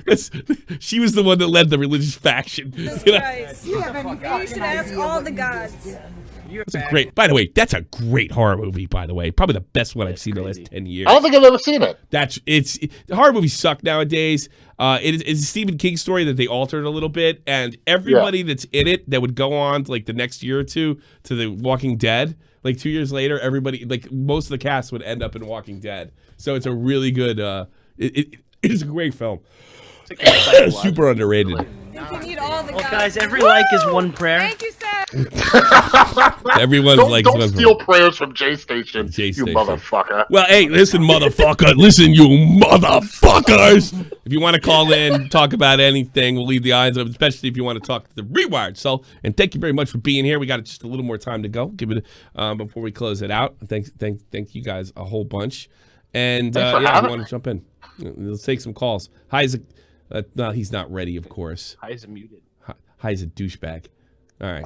Mist. She was the one that led the religious faction. You know? Christ. You have any You fucking should ask idea all what the you gods. just did. That's a great. By the way, that's a great horror movie. By the way, probably the best one I've seen in the last 10 years. I don't think I've ever seen it. The horror movies suck nowadays. It's a Stephen King story that they altered a little bit, and everybody that's in it that would go on like the next year or two to The Walking Dead, like 2 years later, everybody, like most of the cast would end up in Walking Dead. So it's a really good. It's a great film. Super underrated. You can eat all the Well, gods. guys, every like is one prayer. Thank you, Seth. Everyone's like, don't steal prayers from J Station, J you Station. motherfucker. Well, hey, listen, motherfucker. Listen, you motherfuckers. If you want to call in, talk about anything, we'll leave the eyes up, especially if you want to talk to the Rewired Soul. And thank you very much for being here. We got just a little more time to go. Give it before we close it out. Thank you guys a whole bunch. And Thanks for yeah, having we want to jump in. Let's take some calls. Isaac. No, he's not ready, of course. Eyes muted. Hi's a douchebag. All right.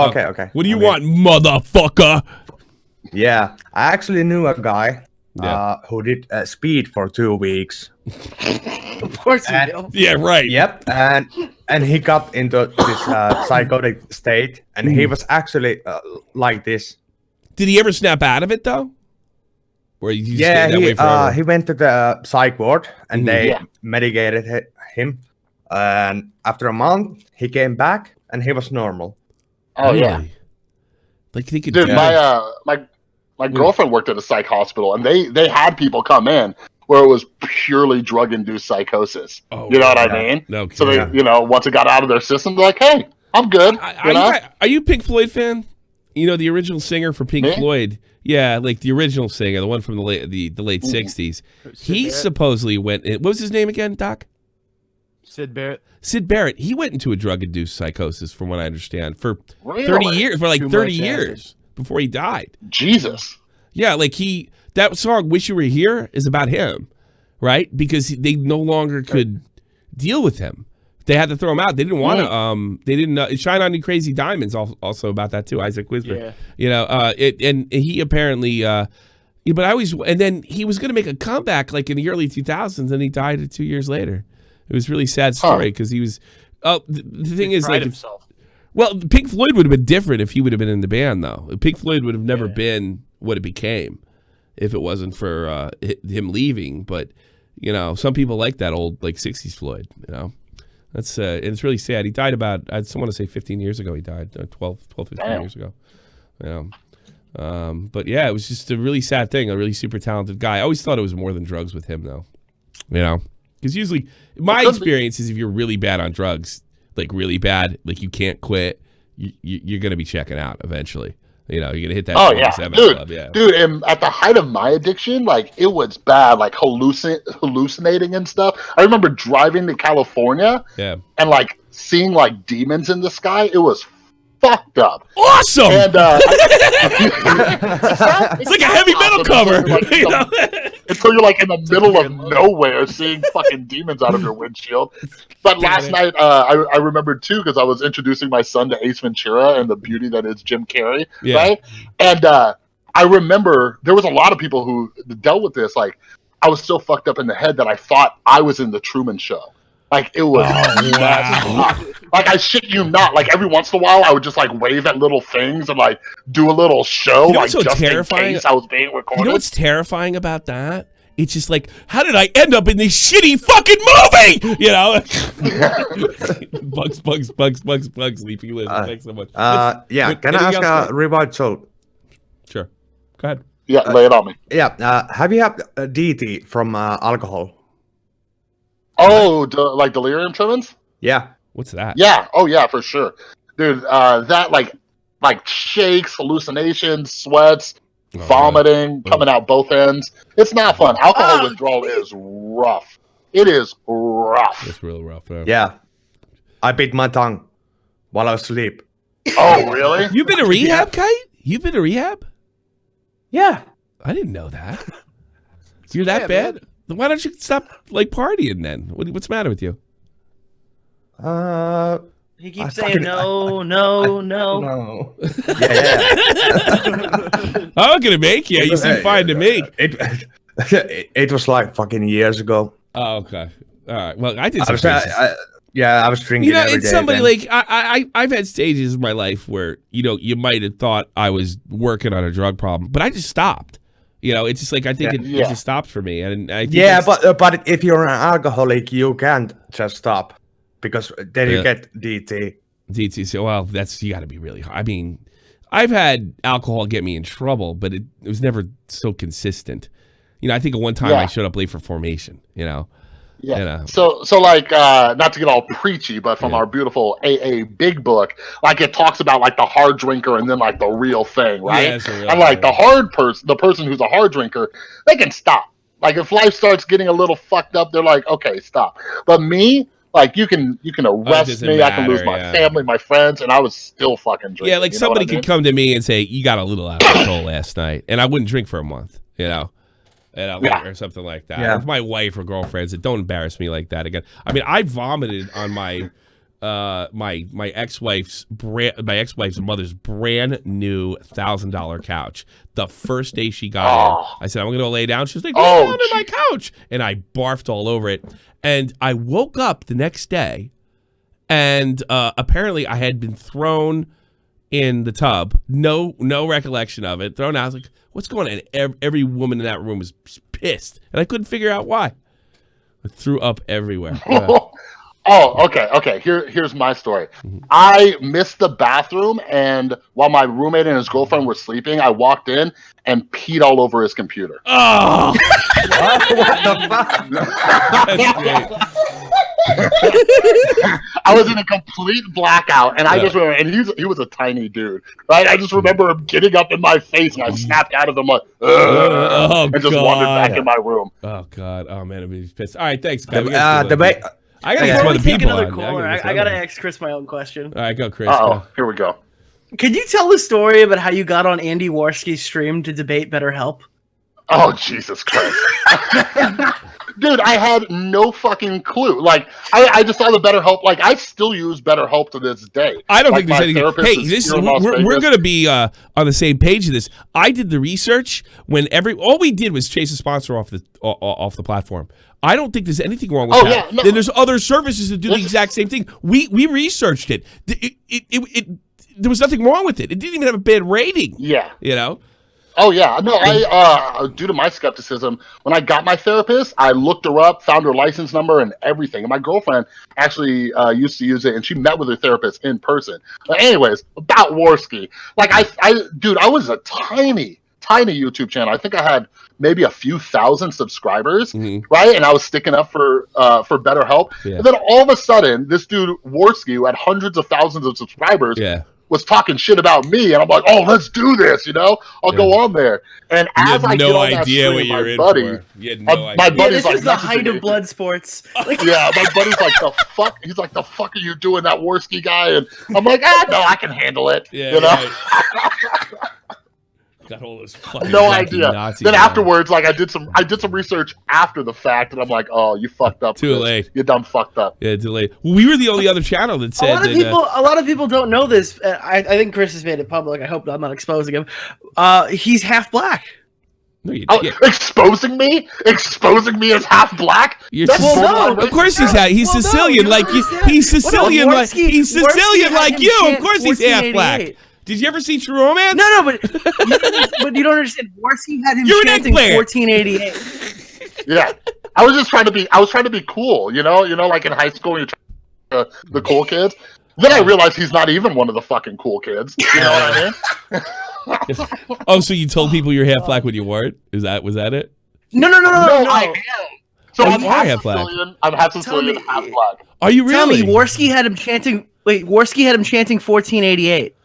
Okay. What do you want, motherfucker? Yeah, I actually knew a guy Yeah. who did speed for 2 weeks. Of course you do. Yeah, right. Yep, and he got into this psychotic state, and he was actually like this. Did he ever snap out of it though? Or you Yeah, stayed that way forever? he went to the psych ward, and they Yeah. medicated him. And after a month, he came back, and he was normal. Oh yeah, Really? Like they could dude. do My girlfriend worked at a psych hospital, and they had people come in where it was purely drug induced psychosis. Oh, You know what I yeah. mean? No So they, kidding. once it got out of their system, they're like, hey, I'm good. Are you a Pink Floyd fan? You know the original singer for Pink Me? Floyd. Yeah, like the original singer, the one from the late '60s. He Barrett? supposedly went. What was his name again, Doc? Sid Barrett. Sid Barrett. He went into a drug-induced psychosis, from what I understand, for Really? 30 years, for like Too 30 much years before he died. Jesus. Yeah, like that song "Wish You Were Here" is about him, right? Because they no longer could deal with him. They had to throw him out. They didn't want to. They didn't. Shine On You Crazy Diamonds also about that too. Isaac Wisber. Yeah. You know. And he apparently. But I always. And then he was going to make a comeback like in the early 2000s, and he died 2 years later. It was a really sad story because he was. The thing is, like, himself. well, Pink Floyd would have been different if he would have been in the band, though. Pink Floyd would have never been what it became if it wasn't for him leaving. But you know, some people like that old like 60s Floyd. You know. That's and it's really sad. He died about, I want to say 15 years ago. He died 12, 15 years ago. You know, but yeah, it was just a really sad thing. A really super talented guy. I always thought it was more than drugs with him, though. You know, because usually my experience is if you're really bad on drugs, like really bad, like you can't quit, you're gonna be checking out eventually. You know, you're gonna hit that. Oh yeah, 27 dude, club, yeah. dude. And at the height of my addiction, like it was bad, like hallucinating and stuff. I remember driving to California Yeah. and like seeing like demons in the sky. It was fucked up. Awesome. And it's like a heavy metal cover. You know? Until you're like in the middle of nowhere seeing fucking demons out of your windshield. But last night, I remembered too because I was introducing my son to Ace Ventura and the beauty that is Jim Carrey, right? And I remember there was a lot of people who dealt with this. Like I was so fucked up in the head that I thought I was in the Truman Show. Like it was like I shit you not. Like every once in a while, I would just like wave at little things and like do a little show, You know like what's so just terrifying? in case I was being recorded. You know what's terrifying about that? It's just like, how did I end up in this shitty fucking movie? You know, bugs, Leafy Liz. Thanks so much. Yeah, can I ask a Rewired Soul? Sure, go ahead. Yeah, lay it on me. Yeah, have you had DT from alcohol? Oh, like delirium tremens? Yeah. What's that? Yeah. Oh, yeah, for sure, dude. That like shakes, hallucinations, sweats, vomiting, coming out both ends. It's not fun. Alcohol withdrawal is rough. It is rough. It's real rough. Yeah. I bit my tongue while I was asleep. Oh, really? You've been to rehab, Kite? You've been to rehab? Yeah. I didn't know that. You're that bad? man. Then why don't you stop like partying then? What's the matter with you? He keeps saying no. No. Yeah. I'm not gonna make you. You seem fine to me. It was like fucking years ago. Oh, okay. All right. Well, I did. I was drinking. You know, every it's day somebody then. like I've had stages in my life where you might have thought I was working on a drug problem, but I just stopped. You know, it's just like I think it just stopped for me, and I think but if you're an alcoholic, you can't just stop because then you get DT. DT. So well, you got to be really hard. I mean, I've had alcohol get me in trouble, but it was never so consistent. You know, I think at one time I showed up late for formation. You know. Yeah. You know. So like, not to get all preachy, but from our beautiful AA Big Book, like it talks about like the hard drinker and then like the real thing, right? Yeah, it's a real and like thing. the person who's a hard drinker, they can stop. Like if life starts getting a little fucked up, they're like, okay, stop. But me, like you can arrest me, I can lose my family, my friends, and I was still fucking drinking. Yeah, like somebody could come to me and say, "You got a little out of control last night," and I wouldn't drink for a month. You know. Or something like that. Yeah. If my wife or girlfriends, don't embarrass me like that again. I mean, I vomited on my my ex-wife's mother's brand new $1,000 couch. The first day she got in, I said, "I'm going to go lay down." She was like, "Lay down on my couch," and I barfed all over it. And I woke up the next day, and apparently I had been thrown in the tub. No recollection of it. Thrown out. I was like, what's going on? And every woman in that room was pissed, and I couldn't figure out why. I threw up everywhere. Oh, okay. Here's my story. I missed the bathroom, and while my roommate and his girlfriend were sleeping, I walked in and peed all over his computer. Oh, What the fuck? that's great. I was in a complete blackout, and I just remember, and he was a tiny dude, right? I just remember him getting up in my face, and I snapped out of him like, and just wandered back in my room. Oh God! Oh man, I'm pissed. All right, thanks, guys. The way I gotta get some Before other we take people another on. caller, I gotta ask Chris my own question. All right, go, Chris. Oh, here we go. Could you tell the story about how you got on Andy Warski's stream to debate BetterHelp? Oh, Jesus Christ. Dude, I had no fucking clue. Like, I just saw the BetterHelp. Like, I still use BetterHelp to this day. I don't like, think there's anything. Hey, we're going to be on the same page of this. I did the research when all we did was chase a sponsor off the platform. I don't think there's anything wrong with that. Yeah, no. Then there's other services that do the exact same thing. We researched it. There was nothing wrong with it. It didn't even have a bad rating. Yeah. You know? Oh yeah, no. I due to my skepticism, when I got my therapist, I looked her up, found her license number, and everything. And my girlfriend actually used to use it, and she met with her therapist in person. But anyways, about Warski, like I was a tiny YouTube channel. I think I had maybe a few thousand subscribers, right? And I was sticking up for BetterHelp. Yeah. And then all of a sudden, this dude Warski, who had hundreds of thousands of subscribers, was talking shit about me, and I'm like, oh, let's do this, you know? I'll go on there. And as I get on that stream, my buddy's this like, was the height of blood sports. Yeah, my buddy's like, the fuck? He's like, the fuck are you doing, that Warski guy? And I'm like, no, I can handle it. Yeah, you know? right. Got all those fucking no idea. Nazi then guys. Afterwards, like I did some research after the fact, and I'm like, oh, you fucked up. Too late. You done fucked up. Yeah, too late. We were the only other channel that said a lot of people don't know this. I think Chris has made it public. I hope I'm not exposing him. He's half black. No, exposing me as half black? Of course he's Sicilian, like you. He's Sicilian, like you. Of course he's half black. Did you ever see True Romance? No, but you don't understand. Warski had him chanting 1488. Yeah, I was trying to be cool, you know, like in high school, you're trying to the cool kids. Then I realized he's not even one of the fucking cool kids. You know what I mean? Oh, so you told people you're half black when you weren't? Was that it? No. I am. So I'm half black. Sicilian. I'm half Sicilian, half black. Are you really? Tell me, Warski had him chanting 1488.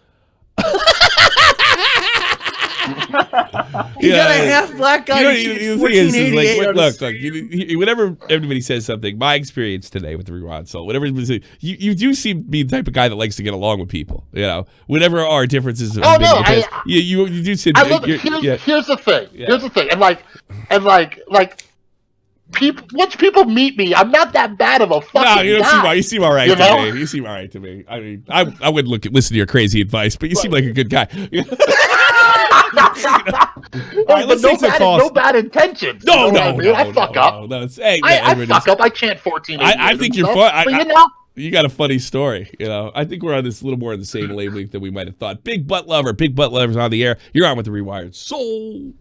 You got a half black guy. The thing is like, look, whenever everybody says something, my experience today with the Rewired Soul, whatever you do seem to be the type of guy that likes to get along with people. You know, whatever our differences. Oh no, you do seem. Here's the thing. Here's the thing, and like. People, once people meet me, I'm not that bad of a fucking guy. You seem all right to me. You seem all right to me. I mean, I wouldn't listen to your crazy advice, but you seem like a good guy. All right, let's take some calls. No bad intentions. No, I fuck up. I fuck up. I chant 14. I think you're fun. But you got a funny story. You know, I think we're on this a little more in the same wavelength than we might have thought. Big butt lover's on the air. You're on with the Rewired Soul.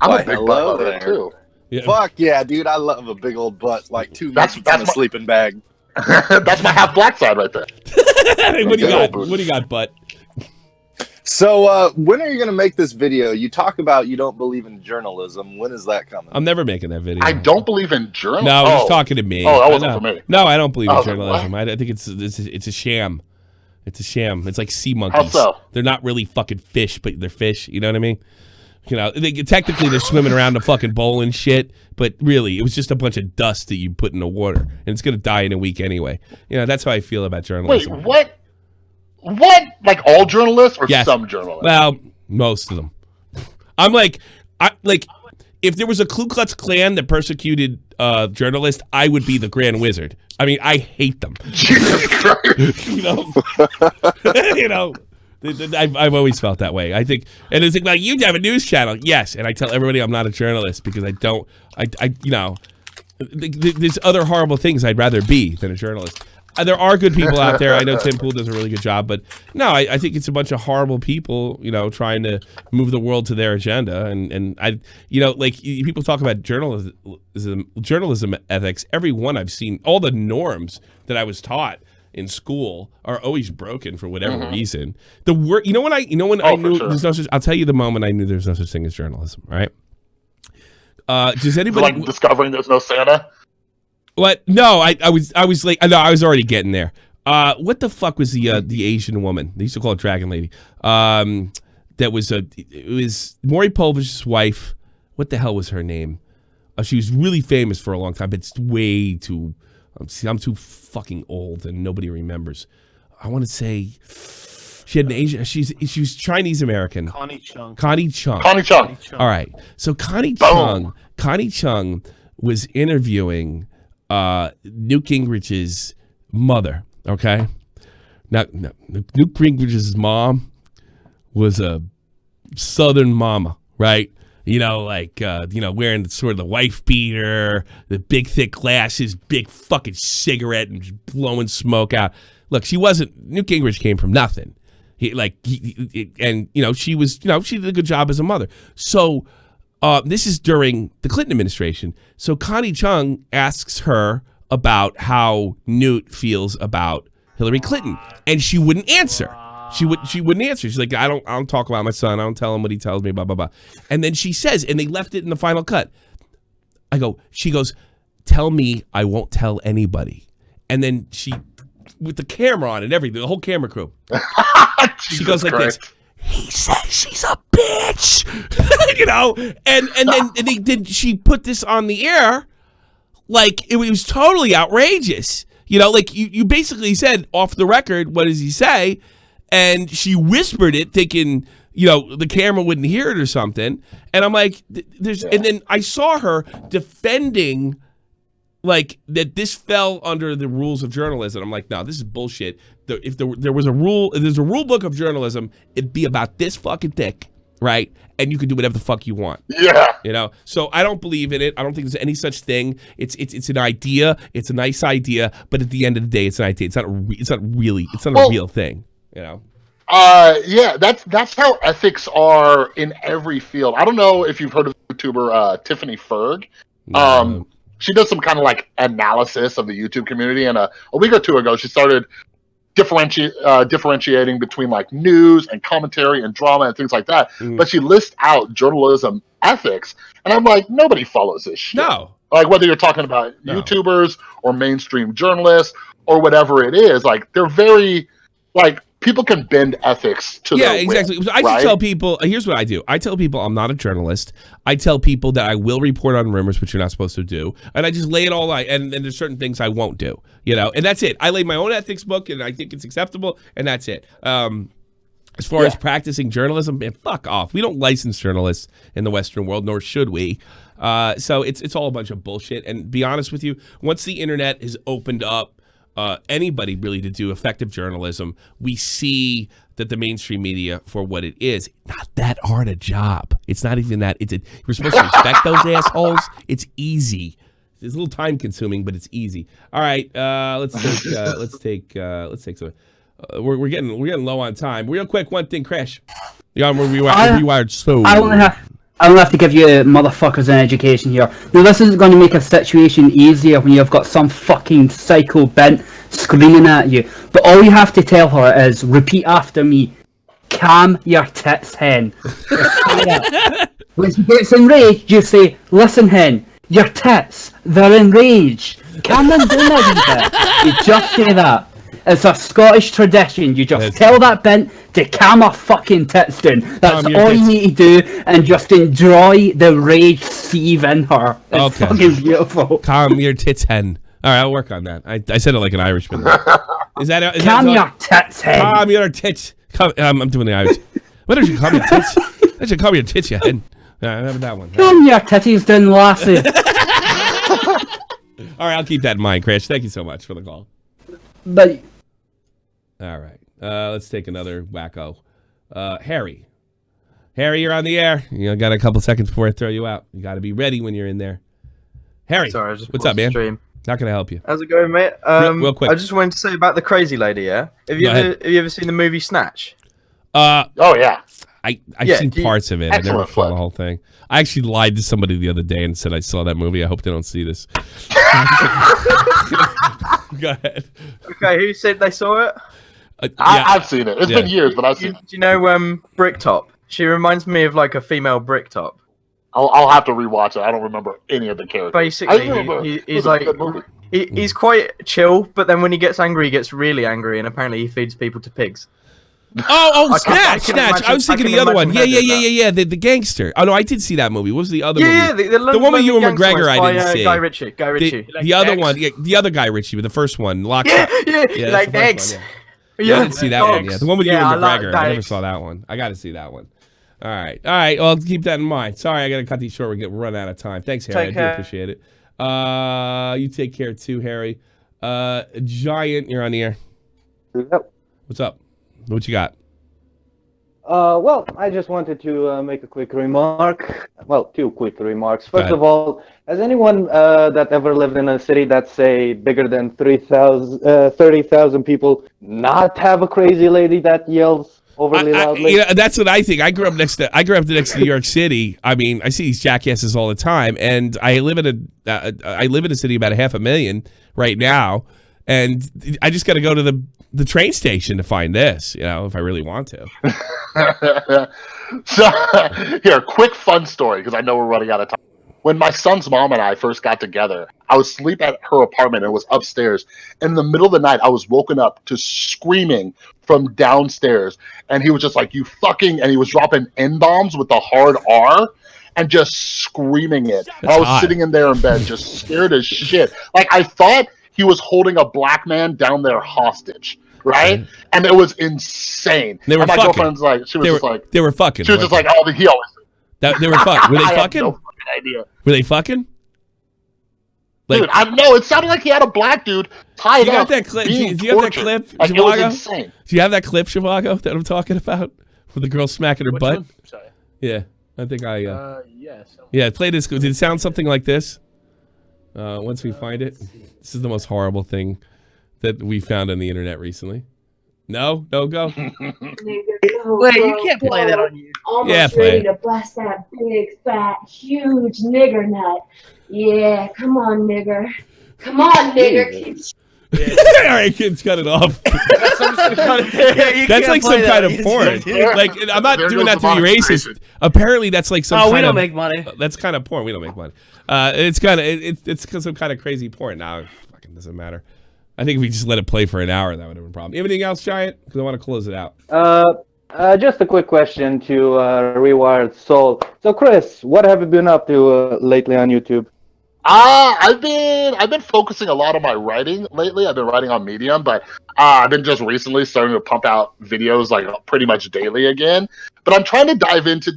I'm a big butt lover too. Yeah. Fuck yeah, dude! I love a big old butt, like 2 minutes in a sleeping bag. That's my half black side right there. What do you got? What do you got, butt? So, when are you gonna make this video? You talk about you don't believe in journalism. When is that coming? I'm never making that video. I don't believe in journalism. No, he's talking to me. Oh, that wasn't for me. No, I don't believe in journalism. I think it's a sham. It's a sham. It's like sea monkeys. How so? They're not really fucking fish, but they're fish. You know what I mean? You know, technically they're swimming around the fucking bowl and shit, but really it was just a bunch of dust that you put in the water, and it's gonna die in a week anyway. You know, that's how I feel about journalism. Wait, what? What? Like all journalists or some journalists? Well, most of them. I'm like, if there was a Ku Klux Klan that persecuted journalists, I would be the Grand Wizard. I mean, I hate them. Jesus Christ. You know. I've always felt that way. I think, and it's like you have a news channel, yes, and I tell everybody I'm not a journalist because I don't. There's other horrible things I'd rather be than a journalist. There are good people out there. I know Tim Pool does a really good job, but no, I think it's a bunch of horrible people, you know, trying to move the world to their agenda. And I, you know, like people talk about journalism ethics. Every one I've seen, all the norms that I was taught in school are always broken for whatever reason. The word, I knew there's no such. I'll tell you the moment I knew there's no such thing as journalism. Right? Does anybody like discovering there's no Santa? What? No, I was like, no, I was already getting there. What the fuck was the Asian woman? They used to call it Dragon Lady. That was it was Maury Povish's wife. What the hell was her name? She was really famous for a long time, but it's way too. I'm too fucking old and nobody remembers. I want to say she had an Asian. She was Chinese American. Connie Chung. All right. So Connie Chung was interviewing Newt Gingrich's mother. Okay. Now Newt Gingrich's mom was a Southern mama, right? You know, like, wearing sort of the wife beater, the big thick glasses, big fucking cigarette and just blowing smoke out. Look, Newt Gingrich came from nothing. She did a good job as a mother. So this is during the Clinton administration. So Connie Chung asks her about how Newt feels about Hillary Clinton, and she wouldn't answer. She wouldn't answer. She's like, I don't talk about my son. I don't tell him what he tells me, blah, blah, blah. And then she says, and they left it in the final cut. She goes, tell me I won't tell anybody. And then she, with the camera on and everything, the whole camera crew, she goes like this. He says she's a bitch, and then she put this on the air like it was totally outrageous. Like you basically said off the record, what does he say? And she whispered it, thinking, the camera wouldn't hear it or something. And I'm like, and then I saw her defending, like, that this fell under the rules of journalism. I'm like, no, this is bullshit. If there was a rule, if there's a rule book of journalism, it'd be about this fucking thick, right? And you can do whatever the fuck you want. Yeah. So I don't believe in it. I don't think there's any such thing. It's an idea. It's a nice idea, but at the end of the day, it's an idea. It's not a real thing. Yeah, that's how ethics are in every field. I don't know if you've heard of YouTuber Tiffany Ferg. No. She does some kind of like analysis of the YouTube community, and a week or two ago, she started differentiating between like news and commentary and drama and things like that. But she lists out journalism ethics, and I'm like, nobody follows this shit. No. Like whether you're talking about YouTubers or mainstream journalists or whatever it is, like they're very like people can bend ethics to yeah, their exactly. whim, I just right? tell people, here's what I do. I tell people I'm not a journalist. I tell people that I will report on rumors, which you're not supposed to do. And I just lay it all out. And there's certain things I won't do, you know, and that's it. I lay my own ethics book and I think it's acceptable. And that's it. As far as practicing journalism, man, fuck off. We don't license journalists in the Western world, nor should we. So it's all a bunch of bullshit. And be honest with you, once the internet has opened up anybody really to do effective journalism, we see that the mainstream media for what it is, not that hard a job. It's not even that. We're supposed to respect those assholes. It's easy. It's a little time consuming, but it's easy. All right, let's take some. We're getting low on time. Real quick, one thing, Crash. Yeah, we're Rewired Soul. I only have to give you motherfuckers an education here. Now, this isn't going to make a situation easier when you've got some fucking psycho bent screaming at you. But all you have to tell her is, repeat after me, calm your tits, hen. When she gets enraged, you say, listen, hen, your tits, they're enraged. Calm them down a wee bit. You just say that. It's a Scottish tradition. You just tell that bent to calm her fucking tits down. That's all you need to do, and just enjoy the rage seethe in her. It's fucking beautiful. Calm your tits, hen. All right, I'll work on that. I said it like an Irishman. Is that calm your tits, hen? Calm your tits. I'm doing the Irish. Why don't you calm your tits? Why don't you calm your tits, you hen? How about that one? Calm your titties down, lassie. All right, I'll keep that in mind, Crash. Thank you so much for the call. But all right, let's take another wacko. Harry, you're on the air. You got a couple seconds before I throw you out. You got to be ready when you're in there. Harry, sorry, I just what's up, man? stream. How can I help you? How's it going, mate? Real quick. I just wanted to say about the crazy lady. Yeah, have you ever seen the movie Snatch? Oh yeah. I've seen parts of it. I never saw the whole thing. I actually lied to somebody the other day and said I saw that movie. I hope they don't see this. Go ahead. Okay, who said they saw it? I've seen it. It's been years, but I've seen it. Do you know Bricktop? She reminds me of like a female Bricktop. I'll have to rewatch it. I don't remember any of the characters. Basically, he's like he's quite chill, but then when he gets angry, he gets really angry, and apparently he feeds people to pigs. Snatch! I was thinking the other one. Yeah. The gangster. Oh no, I did see that movie. What was the other movie? Yeah, the one with Ewan McGregor. I didn't see. Guy Ritchie. The other one. Yeah, the other Guy Ritchie, but the first one. Locked Up. Yeah, like eggs. Yeah, I didn't see that one. Yeah, the one with Ewan McGregor. I never saw that one. I got to see that one. All right. Well, I'll keep that in mind. Sorry, I got to cut these short. We're running out of time. Thanks, Harry. I do appreciate it. You take care too, Harry. Giant, you're on the air. Yep. What's up? What you got? Well, I just wanted to make a quick remark. Well, two quick remarks. First of all, has anyone that ever lived in a city that's, say, bigger than 30,000 people not have a crazy lady that yells overly loudly? That's what I think. I grew up next to New York City. I mean, I see these jackasses all the time, and I live in a city about 500,000 right now, and I just got to go to the train station to find this, if I really want to. So, here, quick fun story, because I know we're running out of time. When my son's mom and I first got together, I was asleep at her apartment. It was upstairs. In the middle of the night, I was woken up to screaming from downstairs. And he was just like, you fucking... And he was dropping N-bombs with the hard R and just screaming it. And I was sitting in there in bed, just scared as shit. Like, I thought he was holding a black man down there hostage. Right? And it was insane. They were and my fucking. Girlfriend's like, she was just like... They were fucking. She was just like, oh, he always... They were fucking. Were they I fucking? have no fucking idea. Were they fucking? Dude, I know. It sounded like he had a black dude tied up. Do you have that clip, like, Zhivago? it was insane. Do you have that clip, Zhivago, that I'm talking about? Where the girl smacking her butt? Sorry. Yeah. I think I... yes. Yeah, play this. Did it sound something like this? Once we find it. This is the most horrible thing that we found on the internet recently. No? No, go. Wait, you can't play that on you. Almost ready to bust that big, fat, huge nigger nut. Yeah, come on, nigger. Come on, nigger. All right, kids, cut it off. That's like some kind of porn. Like, I'm not doing that to be racist. Apparently, that's like some. Oh, we don't make money. That's kind of porn. We don't make money. It's kind of it's some kind of crazy porn. Now, it fucking doesn't matter. I think if we just let it play for an hour, that would have been a problem. Anything else, Giant? Because I want to close it out. Just a quick question to Rewired Soul. So, Chris, what have you been up to lately on YouTube? I've been focusing a lot on my writing lately. I've been writing on Medium, but I've been just recently starting to pump out videos like pretty much daily again. But I'm trying to dive into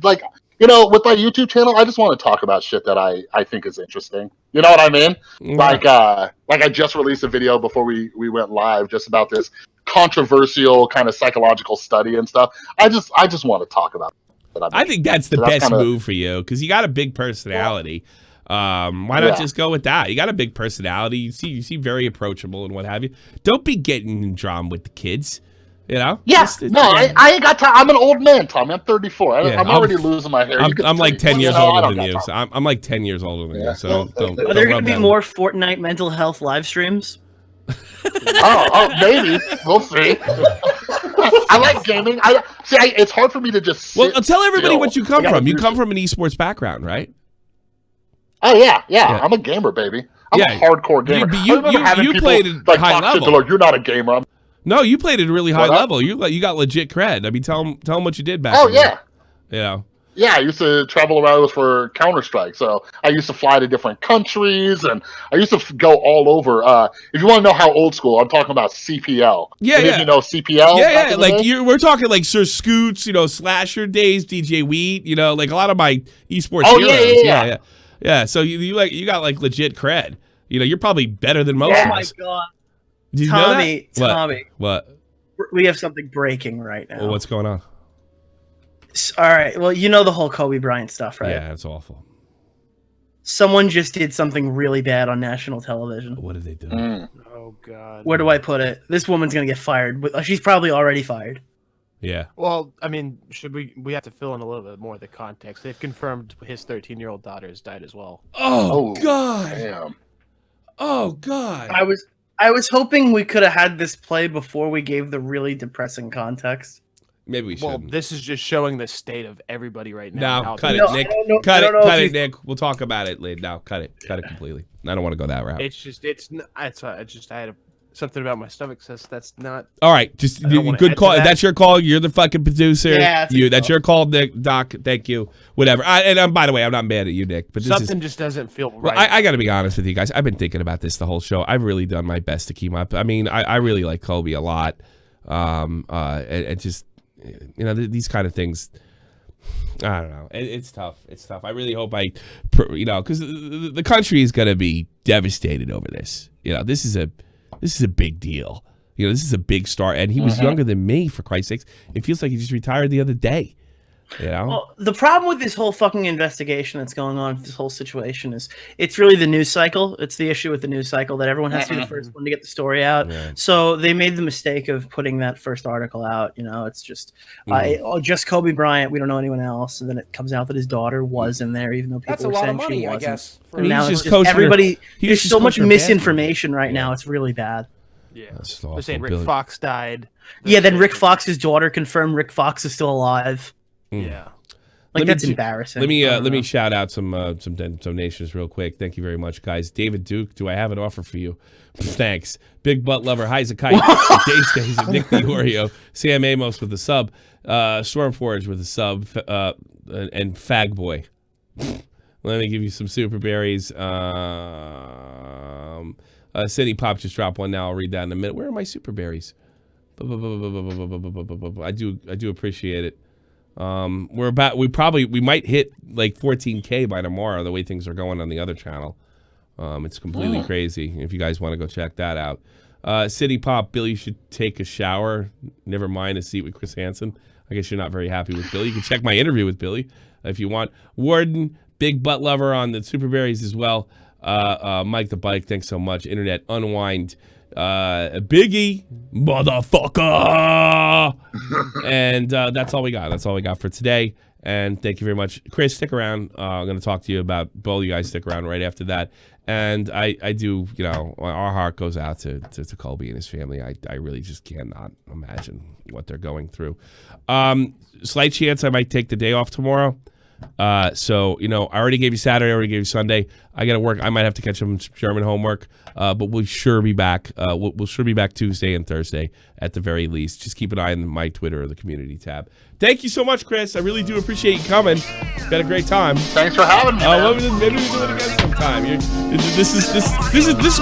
with my YouTube channel. I just want to talk about shit that I think is interesting. You know what I mean? Yeah. Like I just released a video before we went live just about this controversial kind of psychological study and stuff. I just want to talk about it. I think that's the best move for you because you got a big personality. Why not just go with that? You got a big personality. You seem very approachable and what have you. Don't be getting drawn with the kids. You know? Yeah. I ain't got time. I'm an old man, Tommy. I'm 34. I'm already losing my hair. I'm like 10 years older than you. So I'm like 10 years older than you. So don't Are there going to be more Fortnite mental health live streams? Maybe. We'll see. I like gaming. It's hard for me to just sit tell everybody still. what you come from. You come from an esports background, right? Oh yeah. I'm a gamer, baby. I'm a hardcore gamer. You played at high level. You're not a gamer. No, you played at a really high level. You got legit cred. I mean, tell them what you did back. Yeah, I used to travel around for Counter-Strike. So I used to fly to different countries, and I used to go all over. If you want to know how old school, I'm talking about CPL. If you know CPL? Yeah. Like we're talking like Sir Scoots, Slasher days, DJ Wheat, like a lot of my esports heroes. Yeah. So you got like legit cred. You're probably better than most of us. Oh my god. Did you Tommy, know that? Tommy. What? We have something breaking right now. Well, what's going on? All right. Well, you know the whole Kobe Bryant stuff, right? Yeah, it's awful. Someone just did something really bad on national television. What did they do? Oh god. Where do I put it? This woman's gonna get fired. She's probably already fired. Yeah. Well, I mean, we have to fill in a little bit more of the context. They've confirmed his 13-year-old daughter has died as well. Oh god. Damn. Oh god. I was hoping we could have had this play before we gave the really depressing context. Maybe we should. Well, this is just showing the state of everybody right now. No, cut it, Nick. Cut it, Nick. We'll talk about it later. No, cut it completely. I don't want to go that route. I had something about my stomach says that's not. All right, just good call. That's your call. You're the fucking producer. Yeah, that's your call, Nick. Doc. Thank you. Whatever. By the way, I'm not mad at you, Nick. But something just doesn't feel right. Well, I got to be honest with you guys. I've been thinking about this the whole show. I've really done my best to keep up. I mean, I really like Kobe a lot. And just these kind of things. I don't know. It's tough. It's tough. I really hope because the country is going to be devastated over this. This is a big deal. This is a big star, and he was younger than me, for Christ's sakes. It feels like he just retired the other day. Well, the problem with this whole fucking investigation that's going on, this whole situation, is it's really the news cycle. It's the issue with the news cycle that everyone has to be the first one to get the story out. Yeah. So they made the mistake of putting that first article out. It's just just Kobe Bryant. We don't know anyone else. And then it comes out that his daughter was in there, even though people were saying she wasn't. I guess. And now it's just everybody. There's so much misinformation right now. It's really bad. Yeah, they're saying Rick Fox died. Then Rick Fox's daughter confirmed Rick Fox is still alive. Yeah, that's embarrassing. Let me shout out some donations real quick. Thank you very much, guys. David Duke, do I have an offer for you? Thanks. Big Butt Lover, High's a Kite, Days, Nick the Oreo, Sam Amos with a sub, Stormforge with a sub, and Fag Boy. Let me give you some super berries. City Pop just dropped one now. I'll read that in a minute. Where are my super berries? I do appreciate it. We might hit like 14K by tomorrow, the way things are going on the other channel. It's completely crazy. If you guys want to go check that out. City Pop, Billy should take a shower. Never mind a seat with Chris Hansen. I guess you're not very happy with Billy. You can check my interview with Billy if you want. Warden, Big Butt Lover on the super berries as well. Mike the Bike, thanks so much. Internet Unwind. Biggie, motherfucker. And that's all we got. That's all we got for today. And thank you very much. Chris, stick around. I'm going to talk to you about both you guys. Stick around right after that. And I do, our heart goes out to Colby and his family. I really just cannot imagine what they're going through. Slight chance I might take the day off tomorrow. So, you know, I already gave you Saturday, I already gave you Sunday. I got to work. I might have to catch some German homework, but we'll sure be back. We'll sure be back Tuesday and Thursday at the very least. Just keep an eye on my Twitter or the community tab. Thank you so much, Chris. I really do appreciate you coming. Got a great time. Thanks for having me. Maybe we do it again sometime. This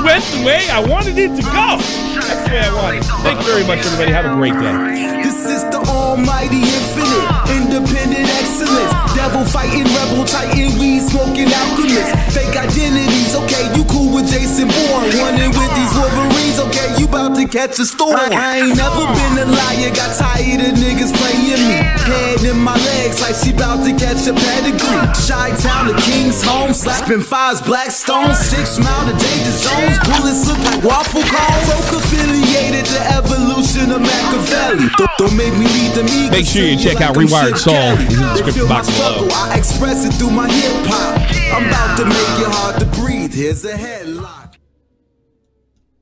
went the way I wanted it to go. That's the way I wanted. Thank you very much, everybody. Have a great day. This is the almighty infinite, independent excellence. Devil fighting, rebel titan, weed smoking alchemist. Fake identities, okay, you cool with Jason Bourne. Running with these Wolverines, okay, you about to catch a storm. I ain't never been a liar, got tired of niggas playing me. Head in my legs like she about to catch a pedigree. Chi-town to King's home, slapping fives, black stones, 6 mile to danger zones. Bullets look like waffle cones. Folk affiliated to evolution of Machiavelli. Don't make me lead the me. Make sure you check out Rewired Soul. He's in the description box below. I express it through my hip hop. I'm about to make it hard to breathe. Here's a headline.